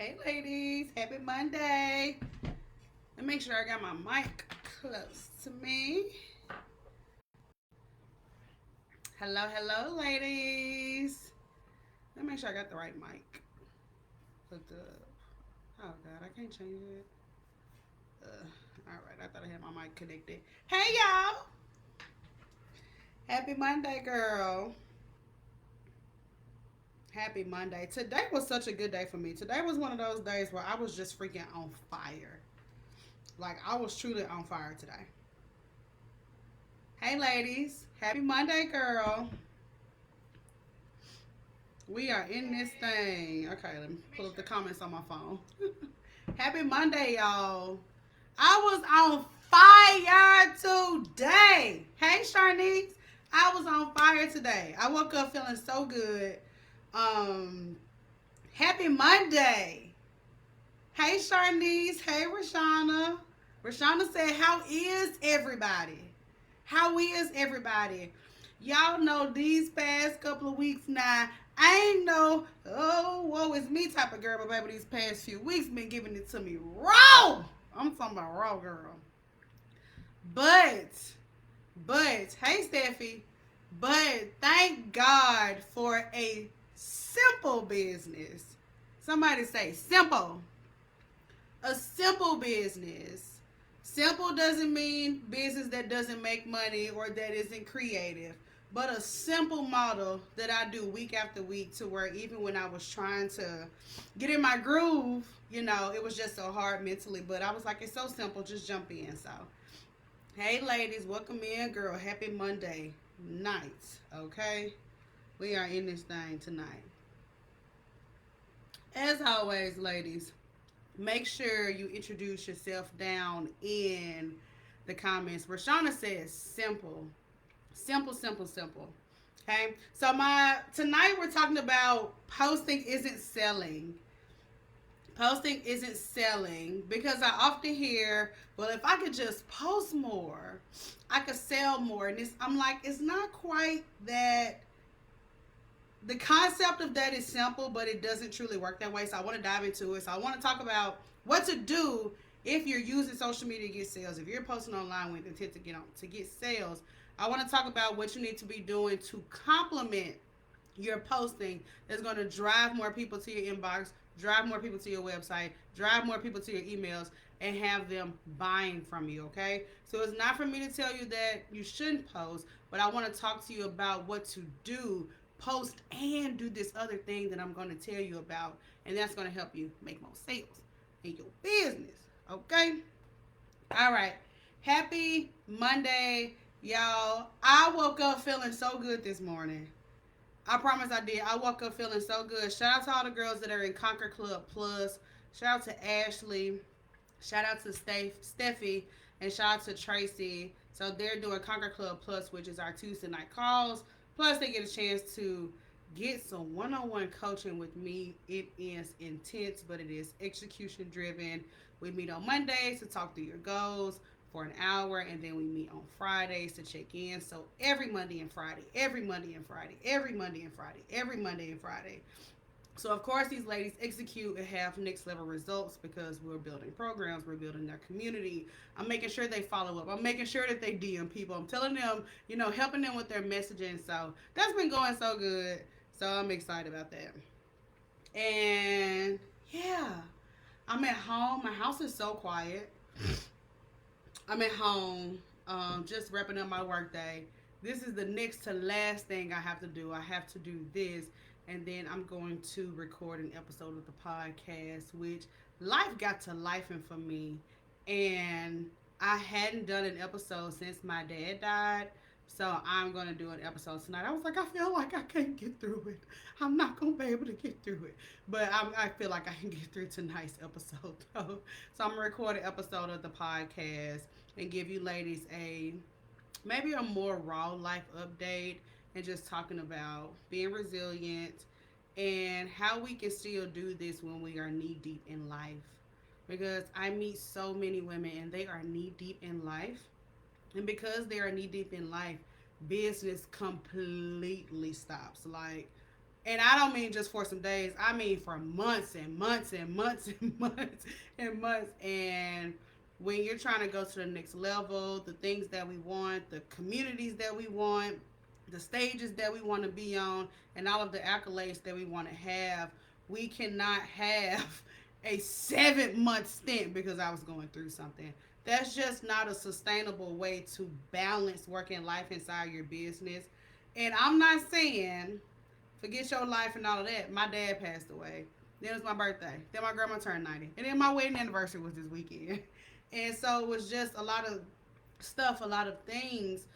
Hey ladies, happy Monday. Let me make sure I got my mic close to me. Hello, ladies. Let me make sure I got the right mic hooked up. Oh God, I can't change it. All right, I thought I had my mic connected. Hey y'all, happy Monday, girl. Happy Monday. Today was such a good day for me. Today was one of those days where I was just freaking on fire. Like I was truly on fire today. Hey ladies, happy Monday, girl. We are in this thing. Okay, let me pull up the comments on my phone. Happy Monday, y'all. I was on fire today. Hey, Sharnice. I was on fire today. I woke up feeling so good. Um, Happy Monday. Hey, Sharnice. Hey, Rashana. Rashana said, how is everybody? How is everybody? Y'all know these past couple of weeks now, I ain't no, oh, woe is me type of girl, but baby, these past few weeks been giving it to me raw. I'm talking about raw, girl. But, hey, Steffi, but thank God for a simple business. Somebody say simple. A simple business. Simple doesn't mean business that doesn't make money or that isn't creative, but a simple model that I do week after week to where even when I was trying to get in my groove, it was just so hard mentally. But I was like, it's so simple, just jump in. So, hey, ladies, welcome in, girl. Happy Monday night, okay? We are in this thing tonight. As always, ladies, make sure you introduce yourself down in the comments. Rashana says simple. Simple, simple, simple. Okay. So my tonight we're talking about posting isn't selling. Posting isn't selling because I often hear, well, if I could just post more, I could sell more. And I'm like, it's not quite that. The concept of that is simple, but it doesn't truly work that way. So I want to dive into it. So I want to talk about what to do if you're using social media to get sales. If you're posting online with intent to get sales, I want to talk about what you need to be doing to complement your posting that's going to drive more people to your inbox, drive more people to your website, drive more people to your emails, and have them buying from you, okay? So it's not for me to tell you that you shouldn't post, but I want to talk to you about what to do, post, and do this other thing that I'm going to tell you about, and that's going to help you make more sales in your business, okay? All right. Happy Monday, y'all. I woke up feeling so good this morning. I promise I did. I woke up feeling so good. Shout out to all the girls that are in Conquer Club Plus. Shout out to Ashley. Shout out to Steffi. And shout out to Tracy. So they're doing Conquer Club Plus, which is our Tuesday night calls. Plus, they get a chance to get some one-on-one coaching with me. It is intense, but it is execution driven. We meet on Mondays to talk through your goals for an hour, and then we meet on Fridays to check in. So every Monday and Friday, every Monday and Friday, every Monday and Friday, every Monday and Friday. So of course these ladies execute and have next level results because we're building programs, we're building their community. I'm making sure they follow up. I'm making sure that they DM people. I'm telling them, helping them with their messaging. So that's been going so good. So I'm excited about that. And yeah, I'm at home. My house is so quiet. I'm at home, just wrapping up my workday. This is the next to last thing I have to do. I have to do this, and then I'm going to record an episode of the podcast, which life got to lifing for me, and I hadn't done an episode since my dad died. So I'm gonna do an episode tonight. I was like, I feel like I can't get through it. I'm not gonna be able to get through it, but I feel like I can get through tonight's episode. So I'm gonna record an episode of the podcast and give you ladies a maybe a more raw life update and just talking about being resilient and how we can still do this when we are knee deep in life. Because I meet so many women and they are knee deep in life. And because they are knee deep in life, business completely stops. Like And I don't mean just for some days. I mean for months and months and months and months and months. And when you're trying to go to the next level, the things that we want, the communities that we want, the stages that we want to be on, and all of the accolades that we want to have, we cannot have a 7 month stint because I was going through something. That's just not a sustainable way to balance working life inside your business. And I'm not saying forget your life and all of that. My dad passed away. Then it was my birthday. Then my grandma turned 90. And then my wedding anniversary was this weekend. And so it was just a lot of stuff, a lot of things.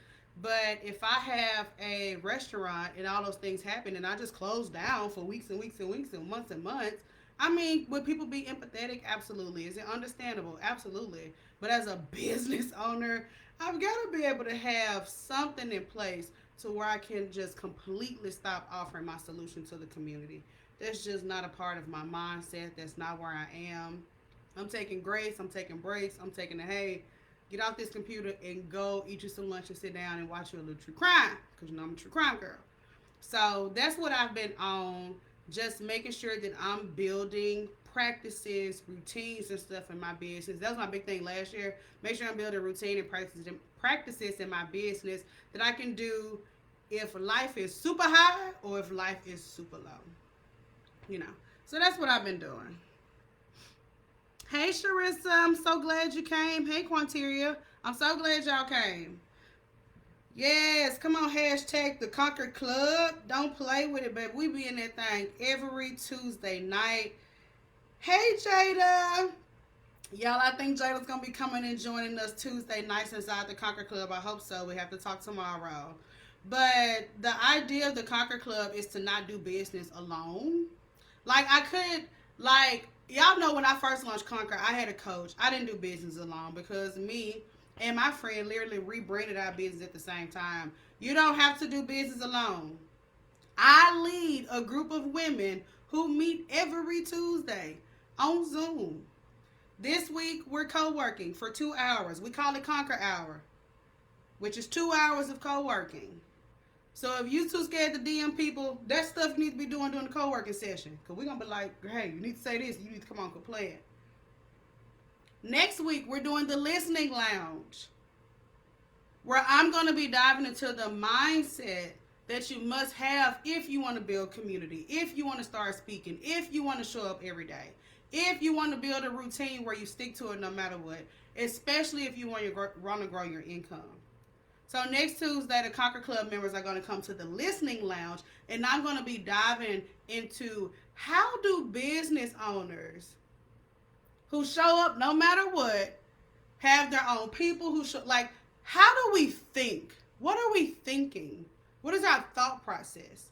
But if I have a restaurant and all those things happen and I just close down for weeks and weeks and weeks and months, I mean, would people be empathetic? Absolutely. Is it understandable? Absolutely. But as a business owner, I've got to be able to have something in place to where I can just completely stop offering my solution to the community. That's just not a part of my mindset. That's not where I am. I'm taking grace. I'm taking breaks. I'm taking the hey, get off this computer and go eat you some lunch and sit down and watch you a little true crime because you know I'm a true crime girl. So that's what I've been on. Just making sure that I'm building practices, routines, and stuff in my business. That was my big thing last year. Make sure I'm building routine and practices in my business that I can do if life is super high or if life is super low. You know. So that's what I've been doing. Hey Sharissa, I'm so glad you came. Hey Quanteria, I'm so glad y'all came. Yes, come on, hashtag the Conquer Club. Don't play with it, baby. We be in that thing every Tuesday night. Hey, Jada. Y'all, I think Jada's going to be coming and joining us Tuesday nights inside the Conquer Club. I hope so. We have to talk tomorrow. But the idea of the Conquer Club is to not do business alone. Like, I could, like, y'all know when I first launched Conquer, I had a coach. I didn't do business alone because me and my friend literally rebranded our business at the same time. You don't have to do business alone. I lead a group of women who meet every Tuesday on Zoom. This week, we're co-working for 2 hours. We call it Conquer Hour, which is 2 hours of co-working. So if you too scared to DM people, that stuff you need to be doing during the co-working session. Because we're going to be like, hey, you need to say this. You need to come on, play it. Next week, we're doing the Listening Lounge, where I'm going to be diving into the mindset that you must have if you want to build community, if you want to start speaking, if you want to show up every day, if you want to build a routine where you stick to it no matter what, especially if you want to grow your income. So next Tuesday, the Conquer Club members are going to come to the Listening Lounge, and I'm going to be diving into how do business owners who show up no matter what have their own people who show, like, how do we think? What are we thinking? What is our thought process?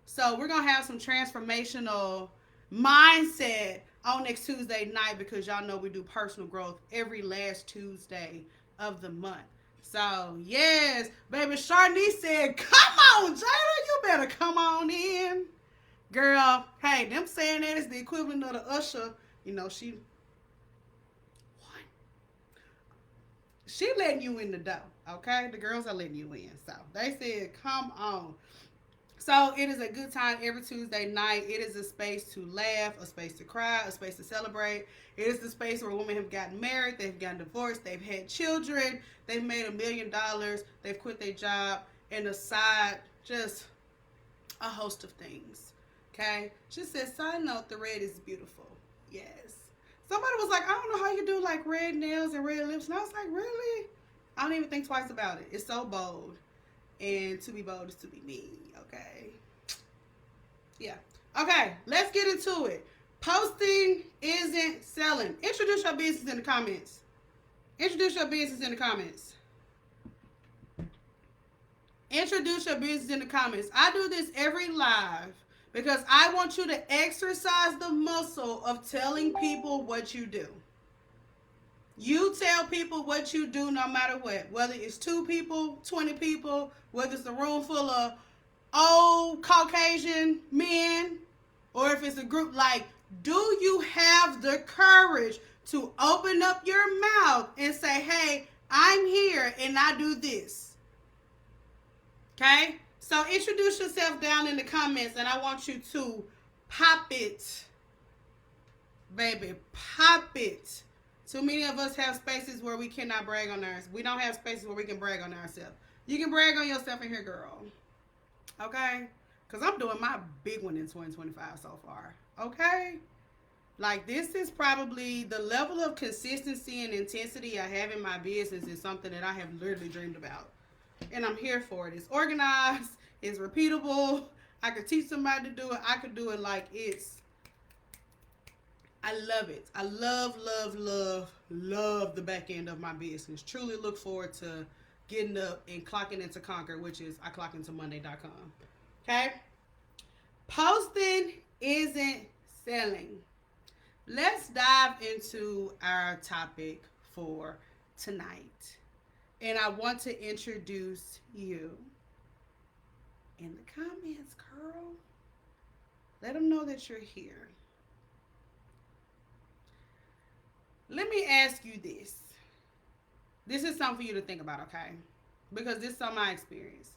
So we're going to have some transformational mindset on next Tuesday night because y'all know we do personal growth every last Tuesday of the month. So, yes, baby, Sharney said, come on, Jada, you better come on in. Girl, hey, them saying that is the equivalent of the usher. You know, she letting you in the door, okay? The girls are letting you in. So they said, come on. So it is a good time every Tuesday night. It is a space to laugh, a space to cry, a space to celebrate. It is the space where women have gotten married, they've gotten divorced, they've had children, they've made $1 million, they've quit their job, and aside, just a host of things, okay? She said, side note, the red is beautiful. Yes. Somebody was like, I don't know how you do like red nails and red lips. And I was like, really? I don't even think twice about it. It's so bold. And to be bold is to be me, okay? Yeah. Okay, let's get into it. Posting isn't selling. Introduce your business in the comments. Introduce your business in the comments. Introduce your business in the comments. I do this every live because I want you to exercise the muscle of telling people what you do. You tell people what you do no matter what. Whether it's 2 people, 20 people, whether it's a room full of old Caucasian men, or if it's a group, like, do you have the courage to open up your mouth and say, hey, I'm here and I do this? Okay? So introduce yourself down in the comments, and I want you to pop it, baby, pop it. Too many of us have spaces where we cannot brag on ours. We don't have spaces where we can brag on ourselves. You can brag on yourself in here, girl. Okay? Because I'm doing my big one in 2025 so far. Okay? Like, this is probably the level of consistency and intensity I have in my business is something that I have literally dreamed about. And I'm here for it. It's organized. It's repeatable. I could teach somebody to do it. I could do it like it's. I love it. I love the back end of my business. Truly look forward to getting up and clocking into Conquer, which is iclockintomonday.com. Okay? Posting isn't selling. Let's dive into our topic for tonight. And I want to introduce you in the comments, girl. Let them know that you're here. Let me ask you this. This is something for you to think about, okay? Because this is something I experienced.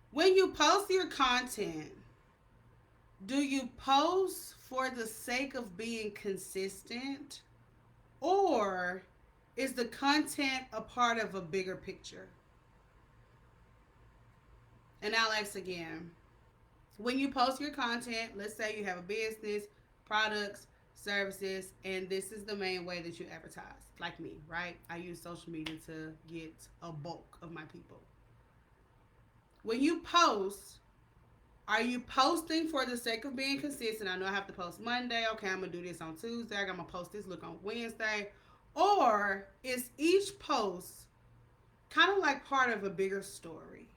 When you post your content, do you post for the sake of being consistent, or is the content a part of a bigger picture? And I'll ask again. When you post your content, let's say you have a business, products, services, and this is the main way that you advertise. Like me, right? I use social media to get a bulk of my people. When you post, are you posting for the sake of being consistent? I know I have to post Monday. Okay, I'm going to do this on Tuesday. I'm going to post this look on Wednesday. Or is each post kind of like part of a bigger story?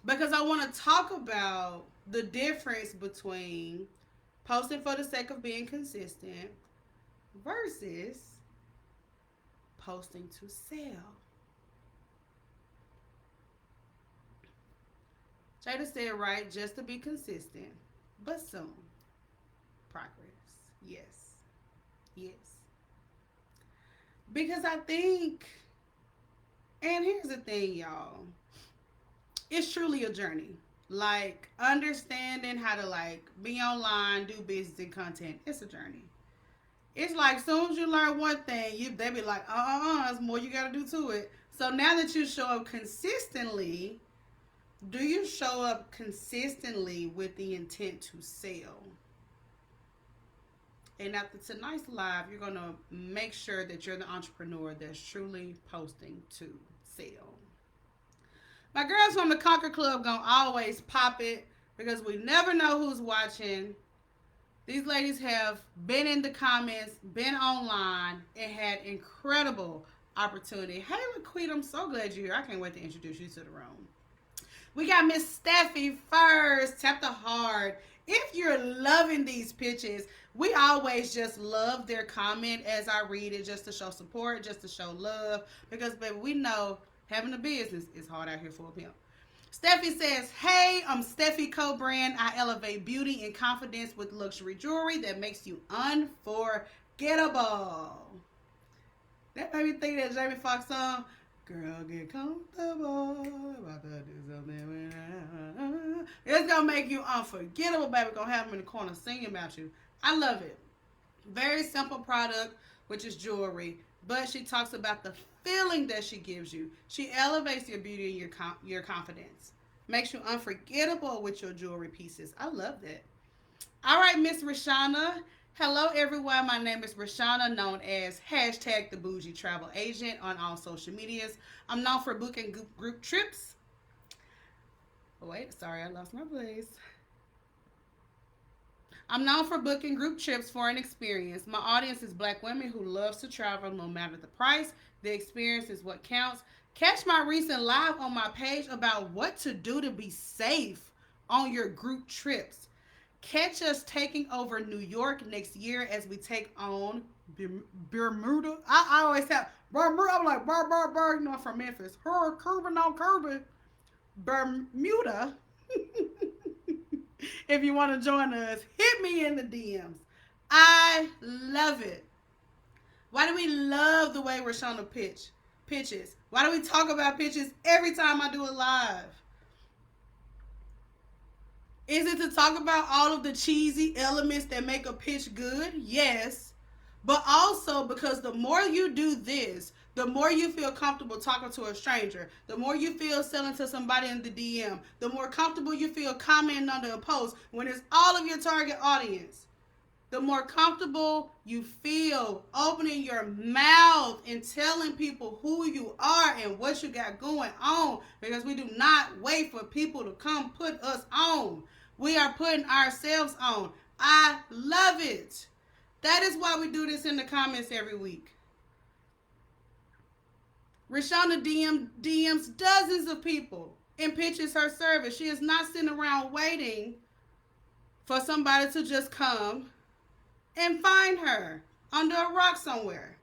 Because I want to talk about the difference between posting for the sake of being consistent versus posting to sell. Jada said, right, just to be consistent, but soon. Progress. Yes. Yes. Because I think, and here's the thing, y'all. It's truly a journey. Like, understanding how to, like, be online, do business and content. It's a journey. It's like, soon as you learn one thing, they be like, there's more you got to do to it. So now that you show up consistently, do you show up consistently with the intent to sell? And after tonight's live, you're going to make sure that you're the entrepreneur that's truly posting to sell. My girls from the Conquer Club going to always pop it because we never know who's watching. These ladies have been in the comments, been online, and had incredible opportunity. Hey, LaQuita, I'm so glad you're here. I can't wait to introduce you to the room. We got Miss Steffi first. Tap the heart. If you're loving these pitches, we always just love their comment as I read it, just to show support, just to show love. Because, baby, we know having a business is hard out here for a pimp. Steffi says, hey, I'm Steffi Co-Brand. I elevate beauty and confidence with luxury jewelry that makes you unforgettable. That made me think that Jamie Foxx song, girl, get comfortable. About to do something. It's going to make you unforgettable, baby. Going to have them in the corner singing about you. I love it. Very simple product, which is jewelry. But she talks about the feeling that she gives you. She elevates your beauty and your confidence. Makes you unforgettable with your jewelry pieces. I love that. All right, Miss Rashana. Hello, everyone. My name is Rashana, known as hashtag the Bougie Travel Agent on all social medias. I'm known for booking group trips. Wait, sorry, I lost my place. I'm known for booking group trips for an experience. My audience is black women who loves to travel no matter the price. The experience is what counts. Catch my recent live on my page about what to do to be safe on your group trips. Catch us taking over New York next year as we take on Bermuda. I always have Bermuda. I'm like, you know, I'm from Memphis. Kirby, no Kirby. Bermuda. If you want to join us, hit me in the DMs. I love it. Why do we love the way Rashana pitches? Why do we talk about pitches every time I do a live? Is it to talk about all of the cheesy elements that make a pitch good? Yes. But also because the more you do this, the more you feel comfortable talking to a stranger, the more you feel selling to somebody in the DM, the more comfortable you feel commenting under a post when it's all of your target audience. The more comfortable you feel opening your mouth and telling people who you are and what you got going on, because we do not wait for people to come put us on. We are putting ourselves on. I love it. That is why we do this in the comments every week. Rashana DMs dozens of people and pitches her service. She is not sitting around waiting for somebody to just come and find her under a rock somewhere.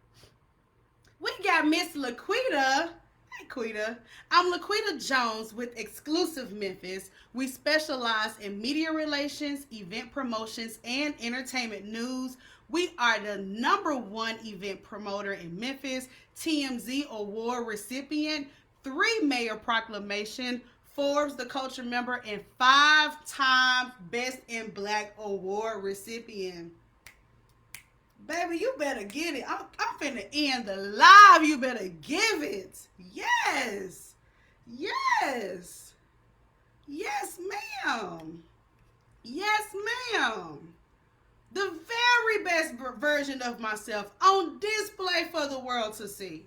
We got Miss Laquita. Hey, Quita. I'm Laquita Jones with Exclusive Memphis. We specialize in media relations, event promotions, and entertainment news. We are the #1 event promoter in Memphis, TMZ Award recipient, 3 mayor proclamation, Forbes the Culture member, and 5-time Best in Black Award recipient. Baby, you better get it. I'm finna end the live. You better give it. Yes. Yes. Yes, ma'am. Yes, ma'am. The very best version of myself on display for the world to see.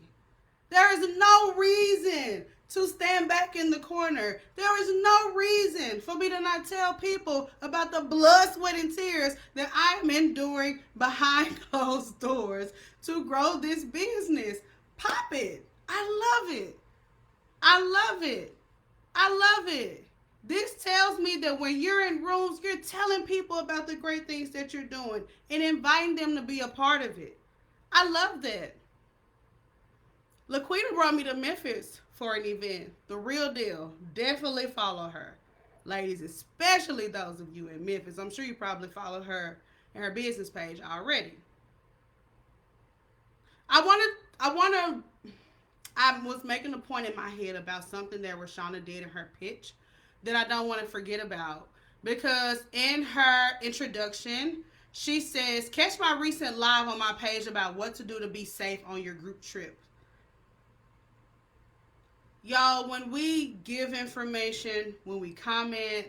There is no reason to stand back in the corner. There is no reason for me to not tell people about the blood, sweat, and tears that I am enduring behind closed doors to grow this business. Pop it. I love it. I love it. I love it. This tells me that when you're in rooms, you're telling people about the great things that you're doing and inviting them to be a part of it. I love that. Laquita brought me to Memphis for an event. The real deal. Definitely follow her. Ladies, especially those of you in Memphis. I'm sure you probably followed her and her business page already. I was making a point in my head about something that Rashana did in her pitch that I don't want to forget about. Because in her introduction, she says, catch my recent live on my page about what to do to be safe on your group trip. Y'all, when we give information, when we comment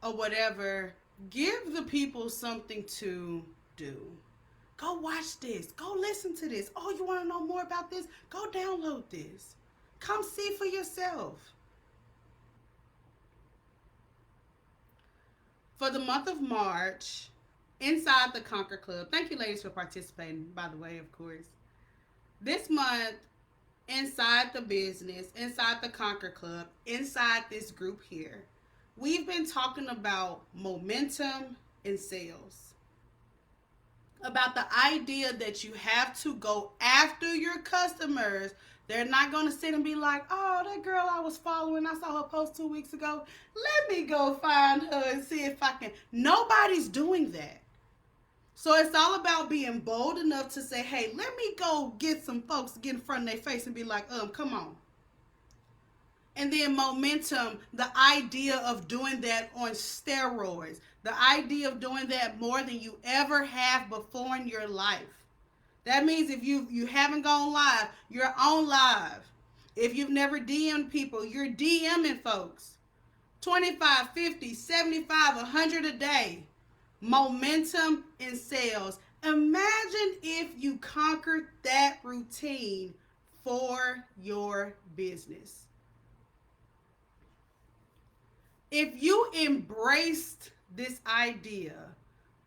or whatever, give the people something to do. Go watch this. Go listen to this. Oh, you want to know more about this? Go download this. Come see for yourself. For the month of March, inside the Conquer Club, thank you ladies for participating, by the way, of course. This month, inside the business, inside the Conquer Club, inside this group here, we've been talking about momentum in sales. About the idea that you have to go after your customers. They're not going to sit and be like, oh, that girl I was following, I saw her post 2 weeks ago. Let me go find her and see if I can. Nobody's doing that. So it's all about being bold enough to say, hey, let me go get some folks to get in front of their face and be like, come on. And then momentum, the idea of doing that on steroids, the idea of doing that more than you ever have before in your life. That means if you haven't gone live, you're on live. If you've never DM'd people, you're DMing folks. 25, 50, 75, 100 a day. Momentum in sales. Imagine if you conquered that routine for your business. If you embraced this idea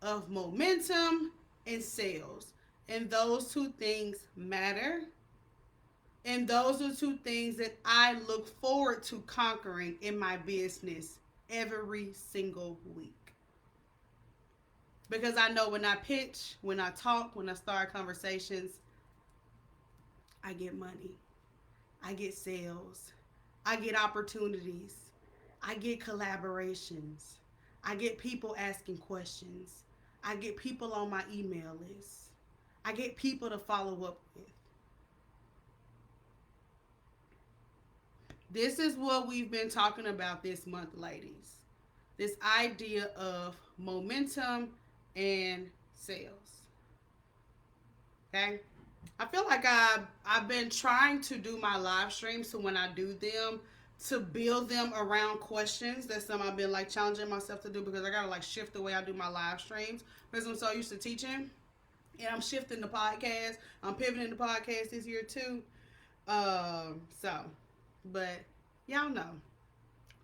of momentum and sales, and those two things matter, and those are two things that I look forward to conquering in my business every single week. Because I know when I pitch, when I talk, when I start conversations, I get money. I get sales. I get opportunities. I get collaborations. I get people asking questions. I get people on my email list. I get people to follow up with. This is what we've been talking about this month, ladies. This idea of momentum and sales. Okay? I feel like I've been trying to do my live streams, so when I do them, to build them around questions. That's something I've been like challenging myself to do, because I gotta like shift the way I do my live streams because I'm so used to teaching, and I'm shifting the podcast. I'm pivoting the podcast this year too. So, but y'all know.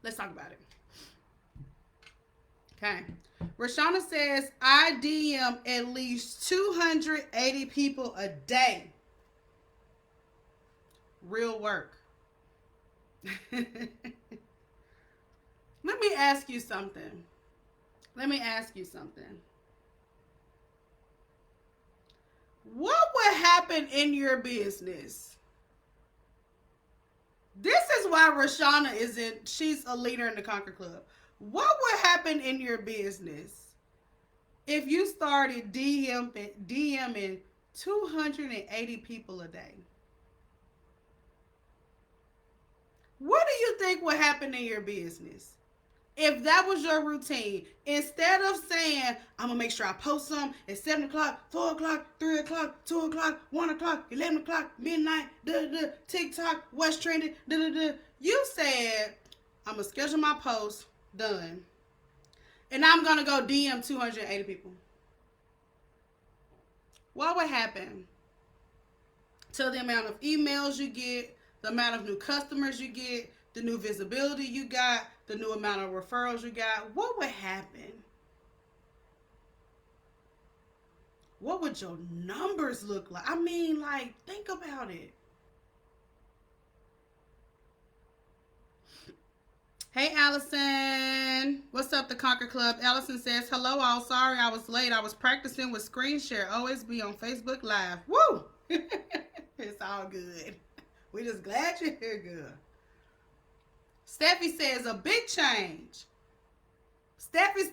Let's talk about it. Okay. Rashana says I DM at least 280 people a day. Real work. Let me ask you something. Let me ask you something. What would happen in your business? This is why Rashana isn't, she's a leader in the Conquer Club. What would happen in your business if you started DMing 280 people a day? What do you think would happen in your business? If that was your routine, instead of saying, I'm going to make sure I post some at 7 o'clock, 4 o'clock, 3 o'clock, 2 o'clock, 1 o'clock, 11 o'clock, midnight, TikTok, what's trending, you said, I'm going to schedule my post, done. And I'm going to go DM 280 people. What would happen to the amount of emails you get, the amount of new customers you get, the new visibility you got, the new amount of referrals you got? What would happen? What would your numbers look like? I mean, like, think about it. Hey, Allison. What's up, the Conquer Club? Allison says, hello, all. Sorry I was late. I was practicing with screen share. Always be on Facebook Live. Woo! It's all good. We just glad you're here, good. Steffi says, a big change. Steffi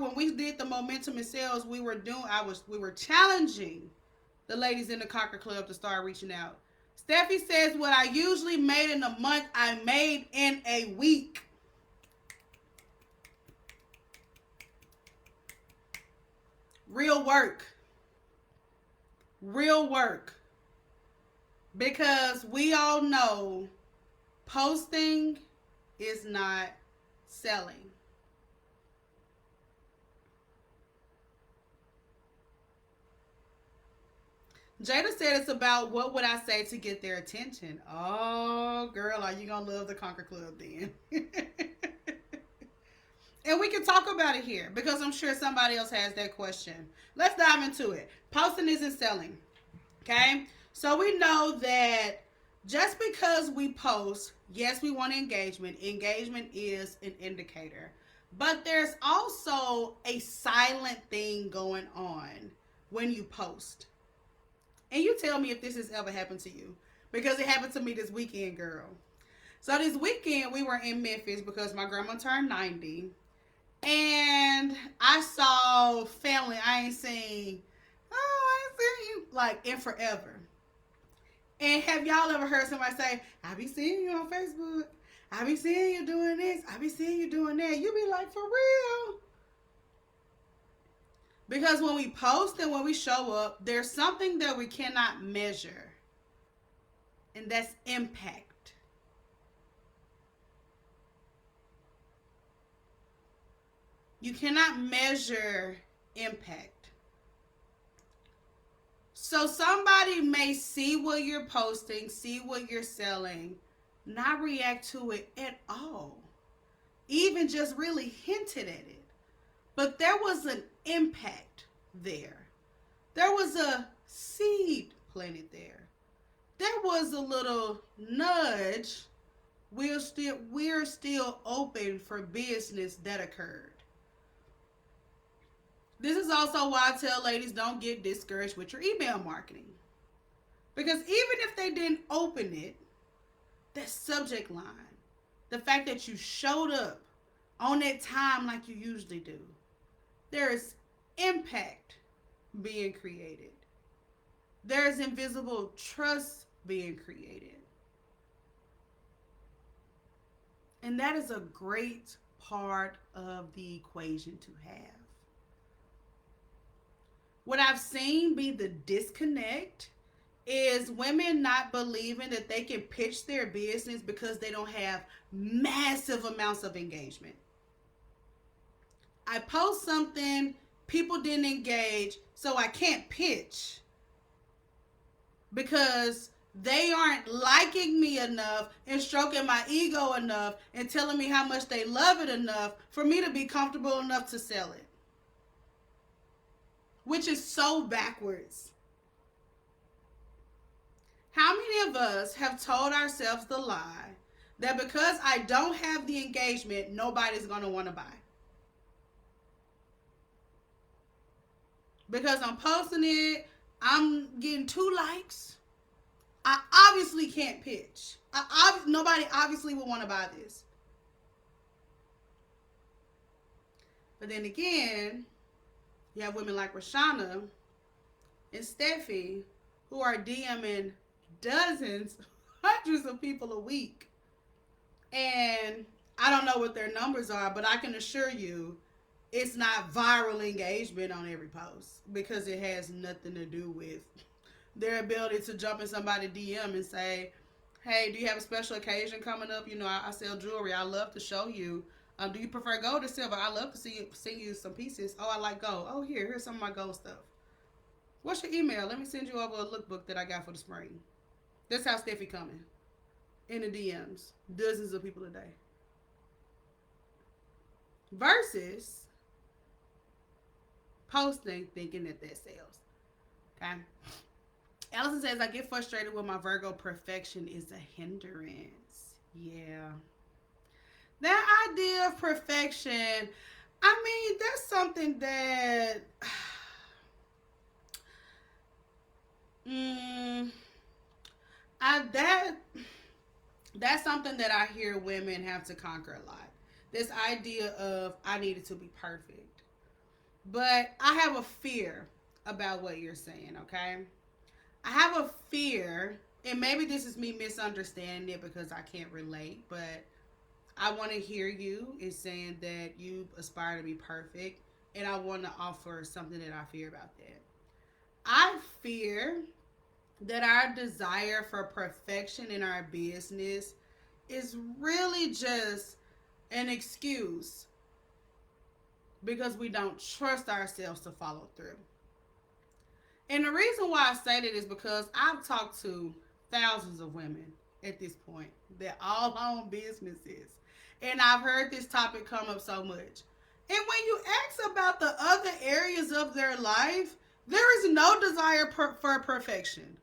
when we did the momentum in sales, we were challenging the ladies in the Conquer Club to start reaching out. Steffi says, what I usually made in a month, I made in a week. Real work. Real work. Because we all know posting is not selling. Jada said it's about what would I say to get their attention. Oh, girl, are you going to love the Conquer Club then? And we can talk about it here because I'm sure somebody else has that question. Let's dive into it. Posting isn't selling. Okay? So we know that just because we post, yes, we want engagement. Engagement is an indicator. But there's also a silent thing going on when you post. And you tell me if this has ever happened to you. Because it happened to me this weekend, girl. So this weekend, we were in Memphis because my grandma turned 90. And I saw family I ain't seen you, like, in forever. And have y'all ever heard somebody say, I be seeing you on Facebook. I be seeing you doing this. I be seeing you doing that. You be like, for real? Because when we post and when we show up, there's something that we cannot measure. And that's impact. You cannot measure impact. So somebody may see what you're posting, see what you're selling, not react to it at all. Even just really hinted at it. But there was an impact there. There was a seed planted there. There was a little nudge. We're still open for business that occurred. This is also why I tell ladies, don't get discouraged with your email marketing. Because even if they didn't open it, that subject line, the fact that you showed up on that time like you usually do, there is impact being created. There is invisible trust being created. And that is a great part of the equation to have. What I've seen be the disconnect is women not believing that they can pitch their business because they don't have massive amounts of engagement. I post something, people didn't engage, so I can't pitch because they aren't liking me enough and stroking my ego enough and telling me how much they love it enough for me to be comfortable enough to sell it. Which is so backwards. How many of us have told ourselves the lie that because I don't have the engagement, nobody's going to want to buy? Because I'm posting it, I'm getting 2 likes. I obviously can't pitch. Nobody obviously will want to buy this. But then again, you have women like Rashana and Steffi who are DMing dozens, hundreds of people a week. And I don't know what their numbers are, but I can assure you it's not viral engagement on every post because it has nothing to do with their ability to jump in somebody's DM and say, hey, do you have a special occasion coming up? You know, I sell jewelry. I love to show you. Do you prefer gold or silver? I love to send you some pieces. Oh, I like gold. Oh, here's some of my gold stuff. What's your email? Let me send you over a lookbook that I got for the spring. That's how Steffi coming. In the DMs. Dozens of people a day. Versus posting thinking that sells. Okay? Allison says, I get frustrated when my Virgo perfection is a hindrance. Yeah. That idea of perfection, I mean, that's something that that's something that I hear women have to conquer a lot. This idea of I need it to be perfect. But I have a fear about what you're saying, okay? I have a fear, and maybe this is me misunderstanding it because I can't relate, but I want to hear you in saying that you aspire to be perfect, and I want to offer something that I fear about that. I fear that our desire for perfection in our business is really just an excuse because we don't trust ourselves to follow through. And the reason why I say that is because I've talked to thousands of women at this point that all own businesses. And I've heard this topic come up so much. And when you ask about the other areas of their life, there is no desire for perfection.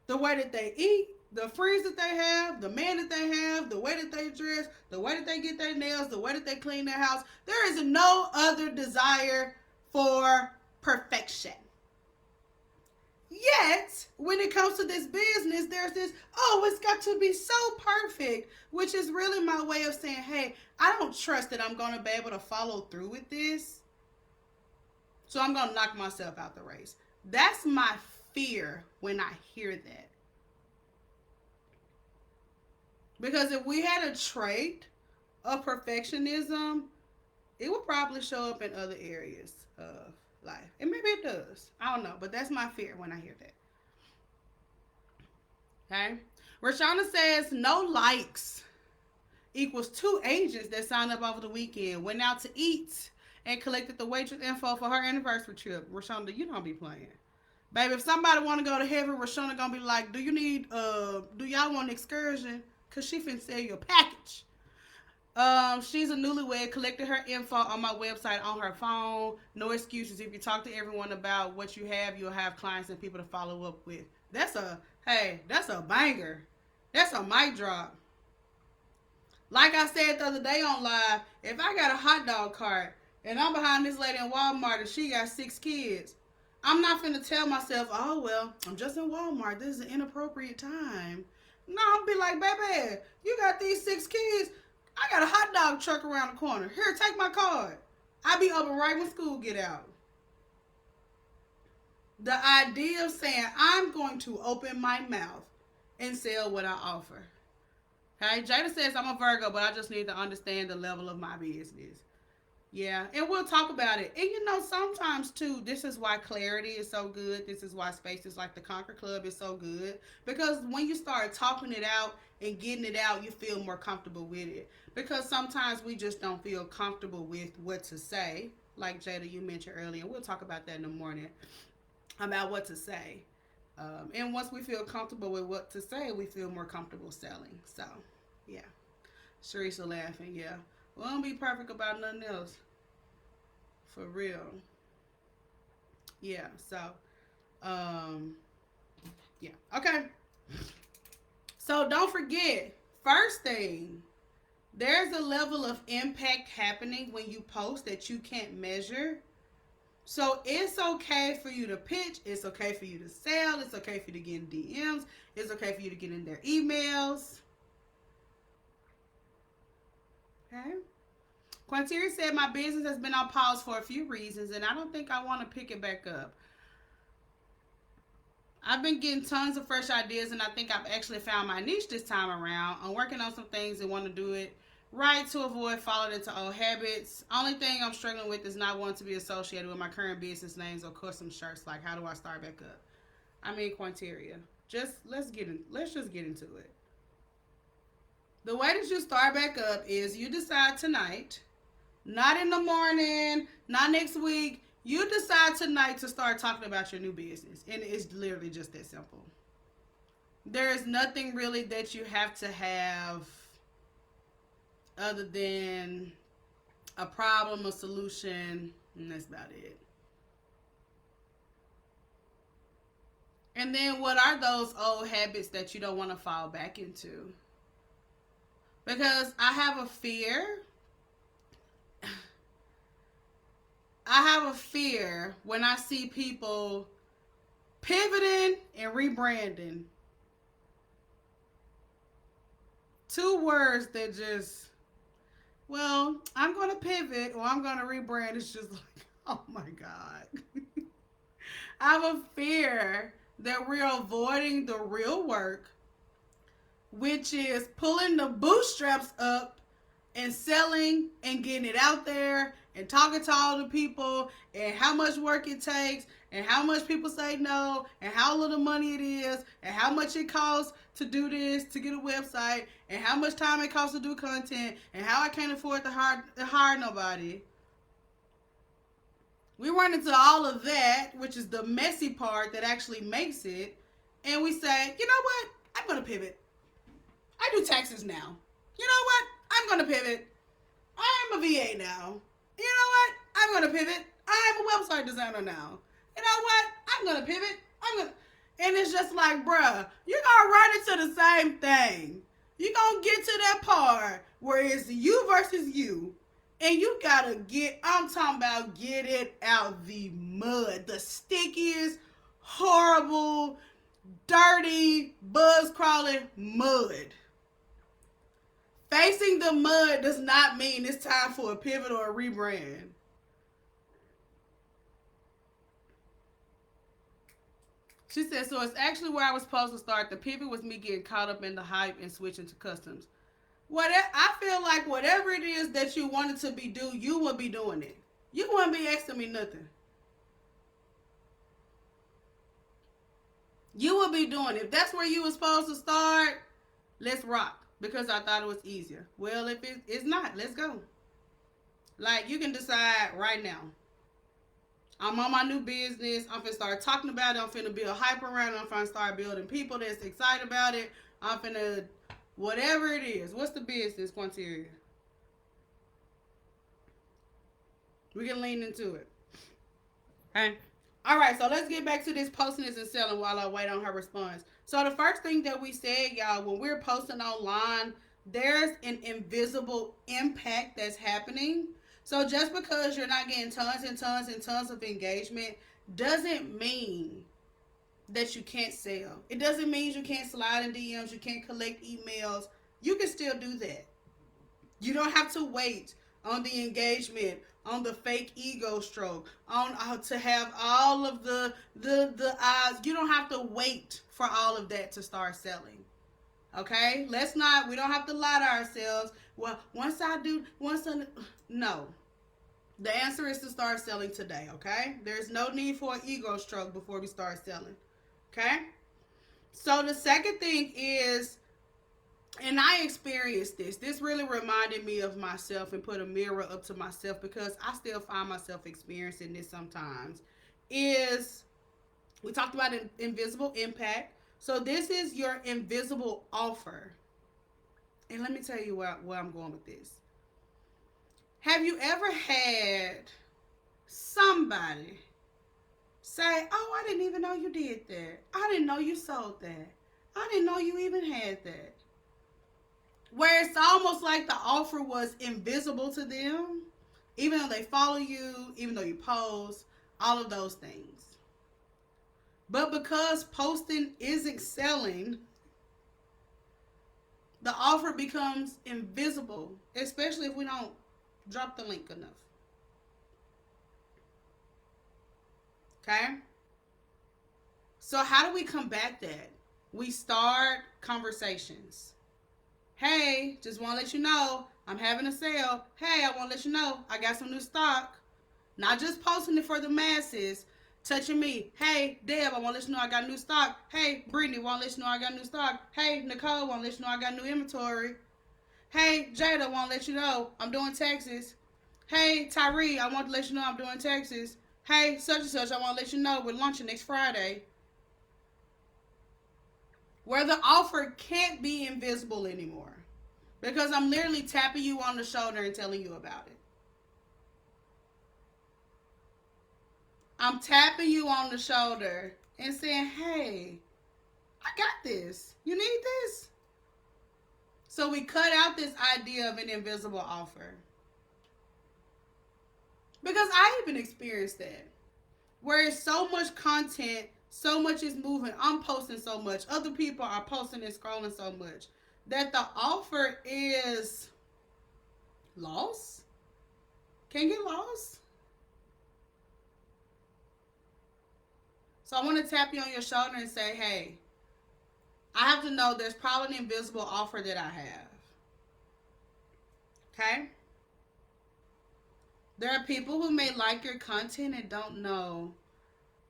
The way that they eat, the friends that they have, the man that they have, the way that they dress, the way that they get their nails, the way that they clean their house. There is no other desire for perfection. Yet, when it comes to this business, there's this, oh, it's got to be so perfect, which is really my way of saying, hey, I don't trust that I'm going to be able to follow through with this. So I'm going to knock myself out the race. That's my fear when I hear that. Because if we had a trait of perfectionism, it would probably show up in other areas of life. And maybe it does. I don't know. But that's my fear when I hear that. Okay? Rashana says no likes equals 2 agents that signed up over the weekend, went out to eat, and collected the waitress info for her anniversary trip. Rashana, you don't be playing. Baby, if somebody want to go to heaven, Rashana gonna be like, do y'all want an excursion? Because she finna sell you a package. She's a newlywed, collected her info on my website on her phone. No excuses. If you talk to everyone about what you have, you'll have clients and people to follow up with. That's a banger. That's a mic drop. Like I said the other day on live, if I got a hot dog cart and I'm behind this lady in Walmart and she got 6 kids, I'm not finna tell myself, oh, well, I'm just in Walmart. This is an inappropriate time. No, I'll be like, baby, you got these 6 kids. I got a hot dog truck around the corner. Here, take my card. I be open right when school get out. The idea of saying I'm going to open my mouth and sell what I offer. Okay, Jada says I'm a Virgo, but I just need to understand the level of my business. Yeah, and we'll talk about it. And you know, sometimes too, this is why clarity is so good. This is why spaces like the Conquer Club is so good. Because when you start talking it out and getting it out, you feel more comfortable with it. Because sometimes we just don't feel comfortable with what to say. Like Jada, you mentioned earlier. We'll talk about that in the morning about what to say. And once we feel comfortable with what to say, we feel more comfortable selling. So, yeah. Sharisa laughing, yeah. We don't be perfect about nothing else. For real. Yeah, so, um, yeah. Okay. So don't forget, first thing, there's a level of impact happening when you post that you can't measure. So it's okay for you to pitch. It's okay for you to sell. It's okay for you to get in DMs. It's okay for you to get in their emails. Okay. Quanteri said my business has been on pause for a few reasons, and I don't think I want to pick it back up. I've been getting tons of fresh ideas, and I think I've actually found my niche this time around. I'm working on some things and want to do it right to avoid falling into old habits. Only thing I'm struggling with is not wanting to be associated with my current business names or custom shirts. Like, how do I start back up? I mean, Quanteria, just let's just get into it. The way that you start back up is you decide tonight, not in the morning, not next week. You decide tonight to start talking about your new business. And it's literally just that simple. There is nothing really that you have to have other than a problem, a solution, and that's about it. And then what are those old habits that you don't want to fall back into? Because I have a fear when I see people pivoting and rebranding. Two words that just, well, I'm going to pivot or I'm going to rebrand. It's just like, oh my God. I have a fear that we're avoiding the real work, which is pulling the bootstraps up and selling and getting it out there and talking to all the people and how much work it takes and how much people say no and how little money it is and how much it costs to do this, to get a website, and how much time it costs to do content and how I can't afford to hire nobody. We run into all of that, which is the messy part that actually makes it, and we say, you know what? I'm going to pivot. I do taxes now. You know what? I'm going to pivot. I'm a VA now. You know what? I'm going to pivot. I'm a website designer now. You know what? I'm going to pivot. And it's just like, bruh, you're going to run into the same thing. You're going to get to that part where it's you versus you. And you got to I'm talking about get it out the mud. The stickiest, horrible, dirty, buzz crawling mud. Facing the mud does not mean it's time for a pivot or a rebrand. She said, so it's actually where I was supposed to start. The pivot was me getting caught up in the hype and switching to customs. I feel like whatever it is that you wanted to do, you will be doing it. You wouldn't be asking me nothing. You will be doing it. If that's where you were supposed to start, let's rock. Because I thought it was easier. Well, if it's not, let's go. Like, you can decide right now. I'm on my new business. I'm finna start talking about it. I'm finna build hype around it. I'm finna start building people that's excited about it. I'm finna, whatever it is. What's the business, Quanteria? We can lean into it. Okay. All right, so let's get back to this posting this and selling while I wait on her response. So the first thing that we said, y'all, when we're posting online, there's an invisible impact that's happening. So just because you're not getting tons and tons and tons of engagement doesn't mean that you can't sell. It doesn't mean you can't slide in DMs, you can't collect emails. You can still do that. You don't have to wait on the engagement, on the fake ego stroke, on to have all of the odds. You don't have to wait for all of that to start selling. Okay? We don't have to lie to ourselves. Well, no. The answer is to start selling today, okay? There's no need for an ego stroke before we start selling, okay? So the second thing is, and I experienced this. This really reminded me of myself and put a mirror up to myself because I still find myself experiencing this sometimes. Is we talked about an invisible impact. So this is your invisible offer. And let me tell you where I'm going with this. Have you ever had somebody say, "Oh, I didn't even know you did that. I didn't know you sold that. I didn't know you even had that." Where it's almost like the offer was invisible to them, even though they follow you, even though you post, all of those things. But because posting isn't selling, the offer becomes invisible, especially if we don't drop the link enough. Okay? So, how do we combat that? We start conversations. Hey, just want to let you know I'm having a sale. Hey, I want to let you know I got some new stock. Not just posting it for the masses, touching me. Hey, Deb, I want to let you know I got new stock. Hey, Brittany, want to let you know I got new stock. Hey, Nicole, want to let you know I got new inventory. Hey, Jada, want to let you know I'm doing Texas. Hey, Tyree, I want to let you know I'm doing Texas. Hey, such and such, I want to let you know we're launching next Friday. Where the offer can't be invisible anymore. Because I'm literally tapping you on the shoulder and telling you about it. I'm tapping you on the shoulder and saying, hey, I got this. You need this? So we cut out this idea of an invisible offer. Because I even experienced that. Where it's so much content, so much is moving. I'm posting so much. Other people are posting and scrolling so much. That the offer is lost. Can get lost. So I want to tap you on your shoulder and say, hey, I have to know there's probably an invisible offer that I have. Okay? There are people who may like your content and don't know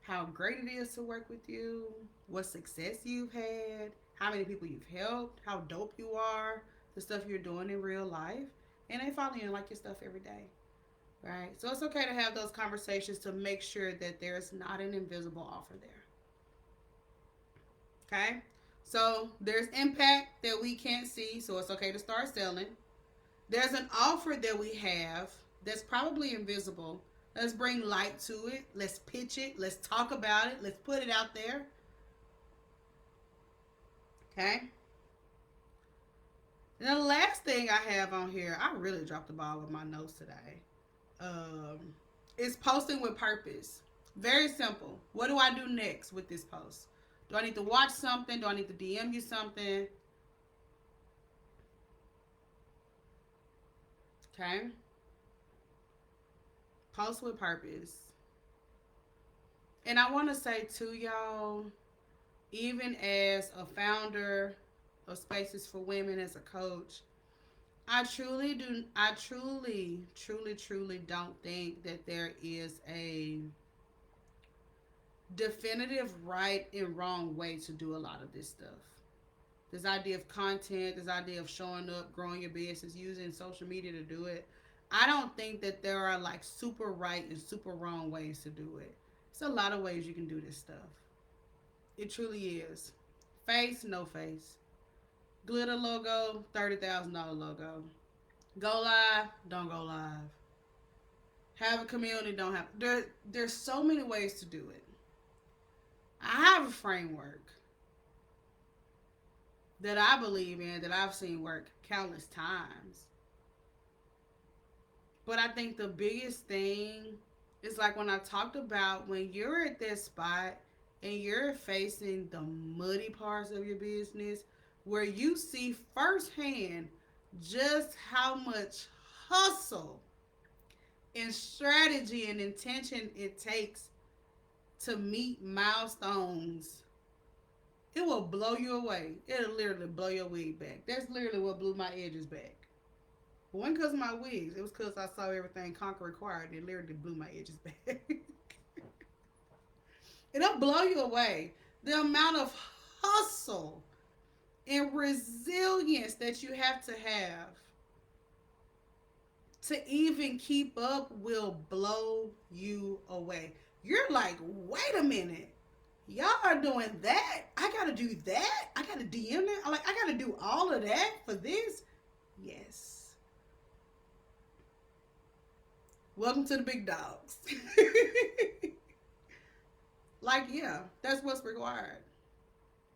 how great it is to work with you, what success you've had, how many people you've helped, how dope you are, the stuff you're doing in real life. And they follow you and like your stuff every day. Right? So it's okay to have those conversations to make sure that there's not an invisible offer there. Okay? So there's impact that we can't see, so it's okay to start selling. There's an offer that we have that's probably invisible. Let's bring light to it. Let's pitch it. Let's talk about it. Let's put it out there. Okay? And the last thing I have on here, I really dropped the ball with my notes today. Is posting with purpose. Very simple. What do I do next with this post? Do I need to watch something? Do I need to DM you something? Okay? Post with purpose. And I want to say to y'all, even as a founder of Spaces for Women, as a coach, I truly don't think that there is a definitive right and wrong way to do a lot of this stuff. This idea of content, this idea of showing up, growing your business, using social media to do it. I don't think that there are like super right and super wrong ways to do it. It's a lot of ways you can do this stuff. It truly is. Face, no face. Glitter logo, $30,000 logo. Go live, don't go live. Have a community, don't have. There's so many ways to do it. I have a framework that I believe in that I've seen work countless times. But I think the biggest thing is like when I talked about when you're at that spot and you're facing the muddy parts of your business where you see firsthand just how much hustle and strategy and intention it takes to meet milestones It will blow you away. It'll literally blow your wig back. That's literally what blew my edges back. It wasn't because of my wigs. It was because I saw everything Conquer required. It literally blew my edges back. It'll blow you away. The amount of hustle and resilience that you have to even keep up will blow you away. You're like, wait a minute. Y'all are doing that? I gotta do that? I gotta DM it? Like, I gotta do all of that for this? Yes. Welcome to the big dogs. Like, yeah, that's what's required.